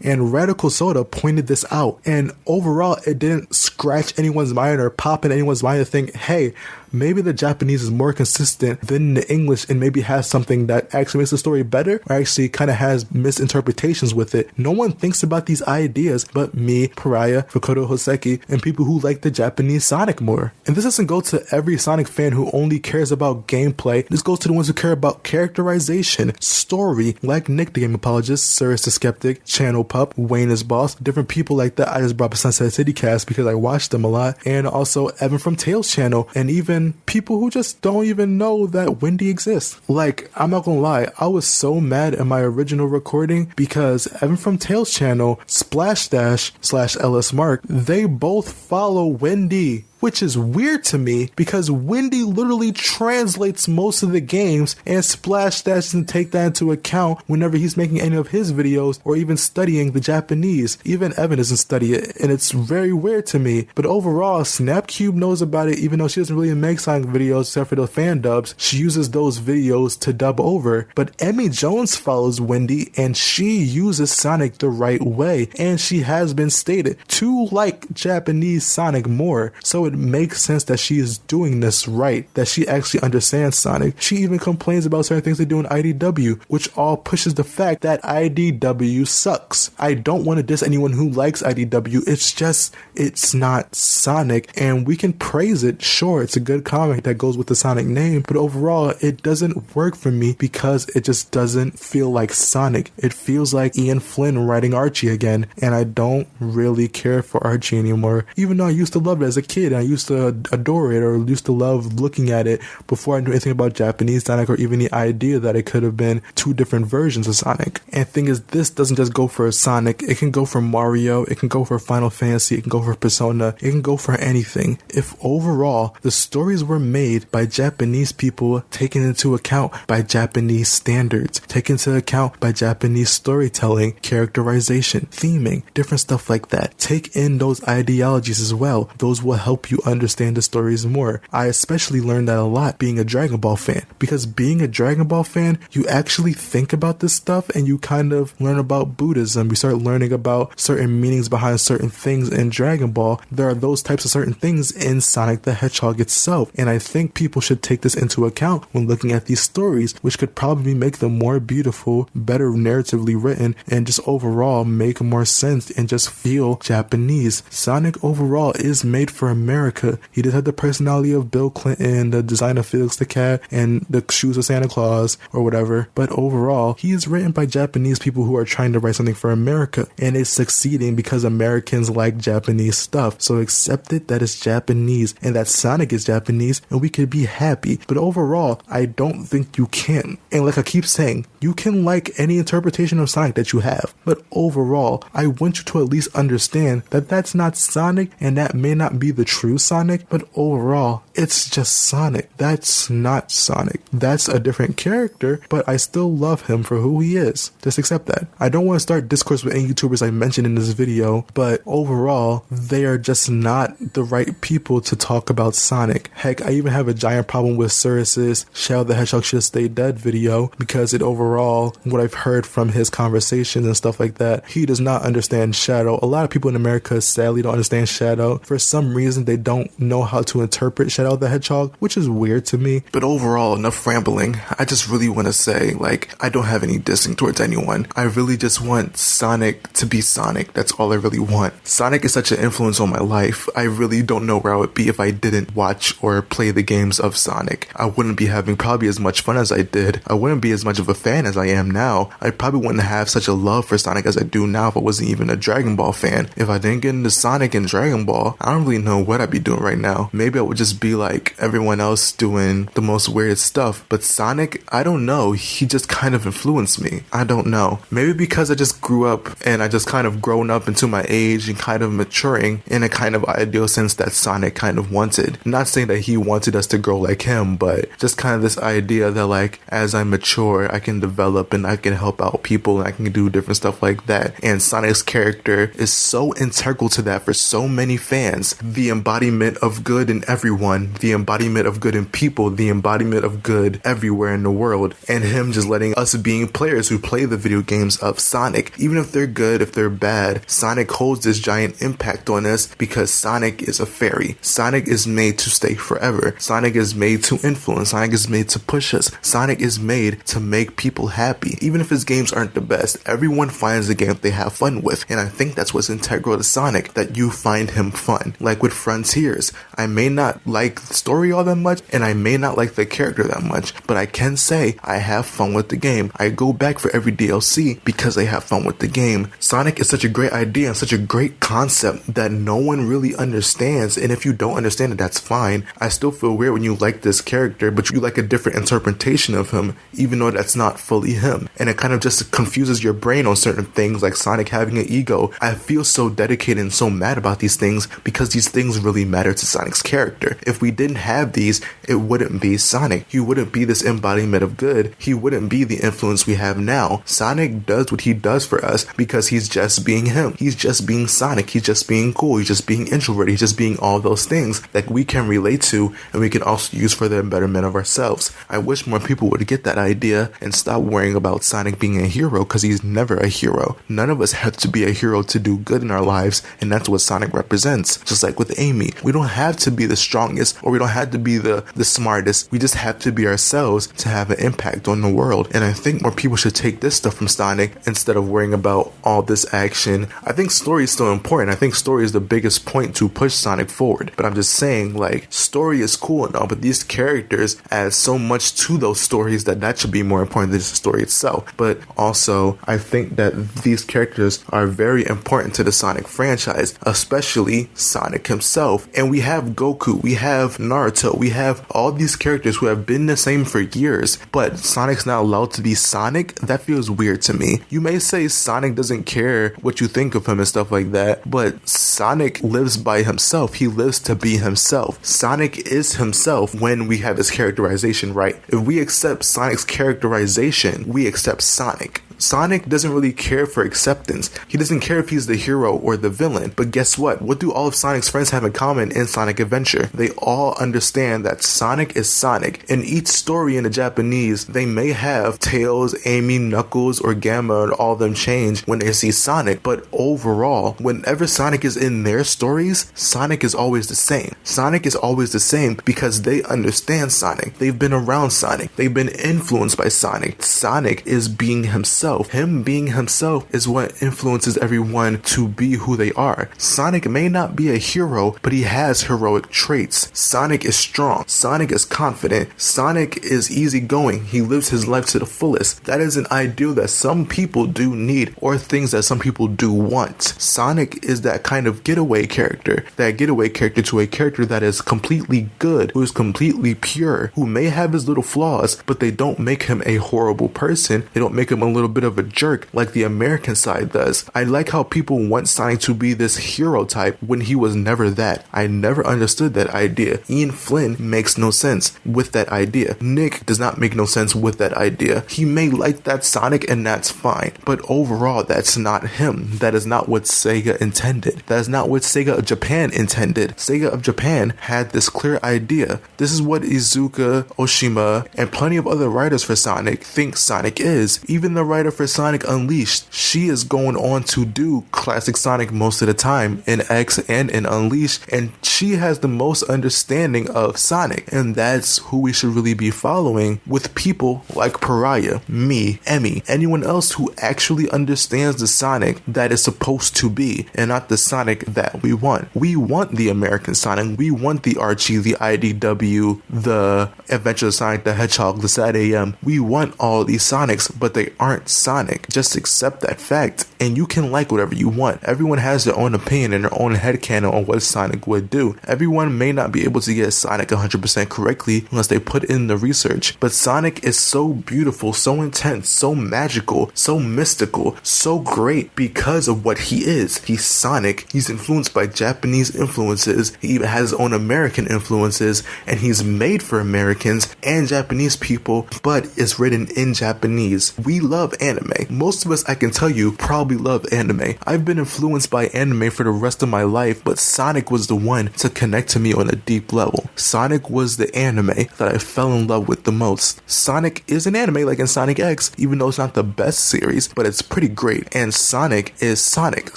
And Radical Soda pointed this out, and overall it didn't scratch anyone's mind or pop in anyone's mind to think, hey, maybe the Japanese is more consistent than the English and maybe has something that actually makes the story better or actually kind of has misinterpretations with it. No one thinks about these ideas but me, Pariah, Fukurou Hoseki, and people who like the Japanese Sonic more. And this doesn't go to every Sonic fan who only cares about gameplay. This goes to the ones who care about characterization, story, like Nick the Game Apologist, Cyrus the Skeptic, Channel Pup, Wayne is Boss, different people like that. I just brought up Sunset City Cast because I watched them a lot, and also Evan from Tails channel, and even people who just don't even know that Wendy exists. Like, I'm not gonna lie, I was so mad at my original recording because Evan from Tails channel, Splash Dash / LS Mark, they both follow Wendy. which is weird to me because Wendy literally translates most of the games, and Splash doesn't take that into account whenever he's making any of his videos or even studying the Japanese. Even Evan doesn't study it, and it's very weird to me. But overall, Snapcube knows about it, even though she doesn't really make Sonic videos except for the fan dubs. She uses those videos to dub over. But Emmy Jones follows Wendy, and she uses Sonic the right way, and she has been stated to like Japanese Sonic more. So it makes sense that she is doing this right, that she actually understands Sonic. She even complains about certain things they do in IDW, which all pushes the fact that IDW sucks. I don't want to diss anyone who likes IDW. It's just, it's not Sonic, and we can praise it. Sure, it's a good comic that goes with the Sonic name, but overall, it doesn't work for me because it just doesn't feel like Sonic. It feels like Ian Flynn writing Archie again, and I don't really care for Archie anymore. Even though I used to love it as a kid, and I used to adore it, or used to love looking at it before I knew anything about Japanese Sonic, or even the idea that it could have been two different versions of Sonic. And the thing is, this doesn't just go for Sonic, it can go for Mario, it can go for Final Fantasy, it can go for Persona, it can go for anything. If overall the stories were made by Japanese people, taken into account by Japanese standards, taken into account by Japanese storytelling, characterization, theming, different stuff like that, take in those ideologies as well. Those will help you understand the stories more. I especially learned that a lot being a Dragon Ball fan, because being a Dragon Ball fan, you actually think about this stuff and you kind of learn about Buddhism. You start learning about certain meanings behind certain things in Dragon Ball. There are those types of certain things in Sonic the Hedgehog itself, and I think people should take this into account when looking at these stories, which could probably make them more beautiful, better narratively written, and just overall make more sense and just feel Japanese. Sonic overall is made for America. He does have the personality of Bill Clinton, the design of Felix the Cat, and the shoes of Santa Claus, or whatever, but overall, he is written by Japanese people who are trying to write something for America, and it's succeeding because Americans like Japanese stuff. So accept it that it's Japanese, and that Sonic is Japanese, and we could be happy. But overall, I don't think you can. And like I keep saying, you can like any interpretation of Sonic that you have, but overall, I want you to at least understand that that's not Sonic, and that may not be the true Sonic, but overall, it's just Sonic. That's not Sonic. That's a different character, but I still love him for who he is. Just accept that. I don't want to start discourse with any YouTubers I mentioned in this video, but overall, they are just not the right people to talk about Sonic. Heck, I even have a giant problem with Cyrus's Shadow the Hedgehog Should Stay Dead video, because it overall, what I've heard from his conversations and stuff like that, he does not understand Shadow. A lot of people in America sadly don't understand Shadow. For some reason, they don't know how to interpret Shadow the Hedgehog, which is weird to me. But overall, enough rambling. I just really want to say, like, I don't have any dissing towards anyone. I really just want Sonic to be Sonic. That's all I really want. Sonic is such an influence on my life. I really don't know where I would be if I didn't watch or play the games of Sonic. I wouldn't be having probably as much fun as I did. I wouldn't be as much of a fan as I am now. I probably wouldn't have such a love for Sonic as I do now if I wasn't even a Dragon Ball fan. If I didn't get into Sonic and Dragon Ball, I don't really know what I'd be doing right now. Maybe I would just be like everyone else doing the most weird stuff. But Sonic, I don't know. He just kind of influenced me. I don't know. Maybe because I just grew up and I just kind of grown up into my age and kind of maturing in a kind of ideal sense that Sonic kind of wanted. Not saying that he wanted us to grow like him, but just kind of this idea that like as I mature, I can develop and I can help out people and I can do different stuff like that. And Sonic's character is so integral to that for so many fans. The embodiment of good in everyone, the embodiment of good in people, the embodiment of good everywhere in the world, and him just letting us being players who play the video games of Sonic, even if they're good, if they're bad, Sonic holds this giant impact on us because Sonic is a fairy. Sonic is made to stay forever. Sonic is made to influence. Sonic is made to push us. Sonic is made to make people happy. Even if his games aren't the best, everyone finds a game they have fun with, and I think that's what's integral to Sonic, that you find him fun. Like with Frontiers, I may not like the story all that much, and I may not like the character that much, but I can say I have fun with the game. I go back for every DLC because I have fun with the game. Sonic is such a great idea and such a great concept that no one really understands, and if you don't understand it, that's fine. I still feel weird when you like this character, but you like a different interpretation of him, even though that's not fully him. And it kind of just confuses your brain on certain things, like Sonic having an ego. I feel so dedicated and so mad about these things because these things really matter to Sonic's character. If we didn't have these, it wouldn't be Sonic. He wouldn't be this embodiment of good. He wouldn't be the influence we have now. Sonic does what he does for us because he's just being him. He's just being Sonic. He's just being cool. He's just being introverted. He's just being all those things that we can relate to and we can also use for the betterment of ourselves. I wish more people would get that idea and stop worrying about Sonic being a hero, because he's never a hero. None of us have to be a hero to do good in our lives, and that's what Sonic represents. Just like with Amy, we don't have to be the strongest or we don't have to be the smartest. We just have to be ourselves to have an impact on the world. And I think more people should take this stuff from Sonic instead of worrying about all this action. I think story is still important. I think story is the biggest point to push Sonic forward. But I'm just saying, like, story is cool and all, but these characters add so much to those stories that should be more important than the story itself. But also, I think that these characters are very important to the Sonic franchise, especially Sonic himself. And we have Goku, we have Naruto, we have all these characters who have been the same for years, but Sonic's not allowed to be Sonic. That feels weird to me. You may say Sonic doesn't care what you think of him and stuff like that, but Sonic lives by himself. He lives to be himself. Sonic is himself when we have his characterization right. If we accept Sonic's characterization, we accept Sonic. Sonic doesn't really care for acceptance. He doesn't care if he's the hero or the villain. But guess what? What do all of Sonic's friends have in common in Sonic Adventure? They all understand that Sonic is Sonic. In each story in the Japanese, they may have Tails, Amy, Knuckles, or Gamma, and all of them change when they see Sonic. But overall, whenever Sonic is in their stories, Sonic is always the same. Sonic is always the same because they understand Sonic. They've been around Sonic. They've been influenced by Sonic. Sonic is being himself. Him being himself is what influences everyone to be who they are. Sonic may not be a hero, but he has heroic traits. Sonic is strong. Sonic is confident. Sonic is easygoing. He lives his life to the fullest. That is an ideal that some people do need, or things that some people do want. Sonic is that kind of getaway character. That getaway character to a character that is completely good, who is completely pure, who may have his little flaws, but they don't make him a horrible person. They don't make him a little bit of a jerk like the American side does. I like how people want Sonic to be this hero type when he was never that. I never understood that idea. Ian Flynn makes no sense with that idea. Nick does not make no sense with that idea. He may like that Sonic and that's fine, but overall that's not him. That is not what Sega intended. That is not what Sega of Japan intended. Sega of Japan had this clear idea. This is what Iizuka, Oshima, and plenty of other writers for Sonic think Sonic is. Even the writer for Sonic Unleashed, she is going on to do classic Sonic most of the time in X and in Unleashed, and she has the most understanding of Sonic, and that's who we should really be following, with people like Pariah, me, Emmy, anyone else who actually understands the Sonic that is supposed to be, and not the Sonic that we want. We want the American Sonic, we want the Archie, the IDW, the Adventure of Sonic the Hedgehog, the Sad AM. We want all these Sonics, but they aren't Sonic. Just accept that fact, and you can like whatever you want. Everyone has their own opinion and their own headcanon on what Sonic would do. Everyone may not be able to get Sonic 100% correctly unless they put in the research, but Sonic is so beautiful, so intense, so magical, so mystical, so great because of what he is. He's Sonic. He's influenced by Japanese influences. He even has his own American influences, and he's made for Americans and Japanese people, but it's written in Japanese. We love anime. Most of us, I can tell you, probably love anime. I've been influenced by anime for the rest of my life, but Sonic was the one to connect to me on a deep level. Sonic was the anime that I fell in love with the most. Sonic is an anime like in Sonic X, even though it's not the best series, but it's pretty great. And Sonic is Sonic.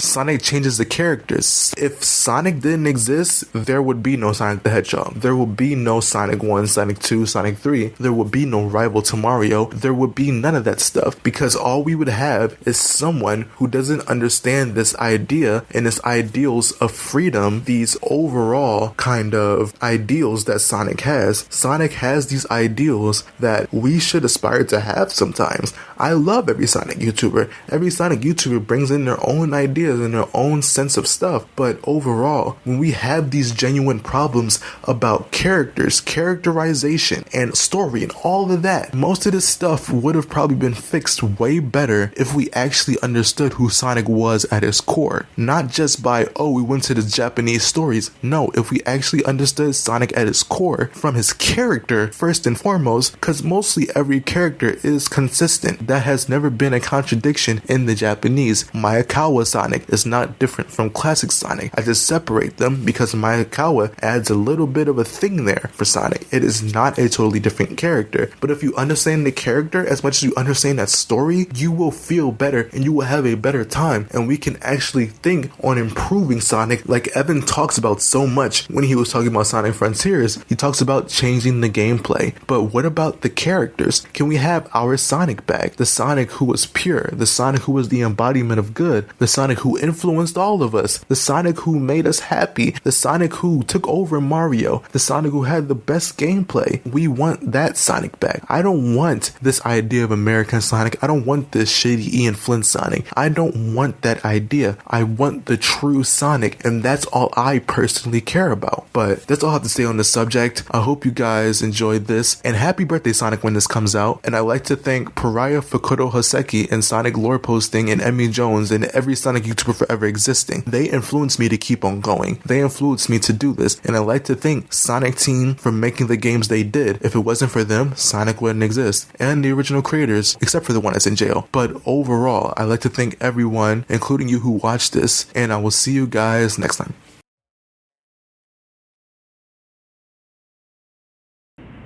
Sonic changes the characters. If Sonic didn't exist, there would be no Sonic the Hedgehog. There would be no Sonic 1, Sonic 2, Sonic 3. There would be no rival to Mario. There would be none of that stuff, because all we would have is someone who doesn't understand this idea and its ideals of freedom, these overall kind of ideals that Sonic has. Sonic has these ideals that we should aspire to have sometimes. I love every Sonic YouTuber. Every Sonic YouTuber brings in their own ideas and their own sense of stuff, but overall, when we have these genuine problems about characters, characterization, and story, and all of that, most of this stuff would have probably been fixed way better if we actually understood who Sonic was at his core. Not just by, oh, we went to the Japanese stories. No, if we actually understood Sonic at his core, from his character, first and foremost, because mostly every character is consistent. That has never been a contradiction in the Japanese. Maekawa Sonic is not different from classic Sonic. I just separate them because Maekawa adds a little bit of a thing there for Sonic. It is not a totally different character. But if you understand the character as much as you understand that story, you will feel better and you will have a better time. And we can actually think on improving Sonic like Evan talks about so much when he was talking about Sonic Frontiers. He talks about changing the gameplay. But what about the characters? Can we have our Sonic back? The Sonic who was pure, the Sonic who was the embodiment of good, the Sonic who influenced all of us, the Sonic who made us happy, the Sonic who took over Mario, the Sonic who had the best gameplay. We want that Sonic back. I don't want this idea of American Sonic. I don't want this shitty Ian Flynn Sonic. I don't want that idea. I want the true Sonic, and that's all I personally care about. But that's all I have to say on this subject. I hope you guys enjoyed this, and happy birthday Sonic when this comes out. And I'd like to thank Pariah, Fukurou Hoseki, and Sonic Lore Posting, and Emmy Jones, and every Sonic YouTuber forever existing. They influenced me to keep on going. They influenced me to do this, and I'd like to thank Sonic Team for making the games they did. If it wasn't for them, Sonic wouldn't exist, and the original creators, except for the one that's in jail. But overall, I'd like to thank everyone, including you who watched this, and I will see you guys next time.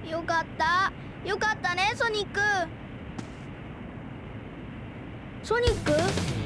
よかったよかったねソニックソニック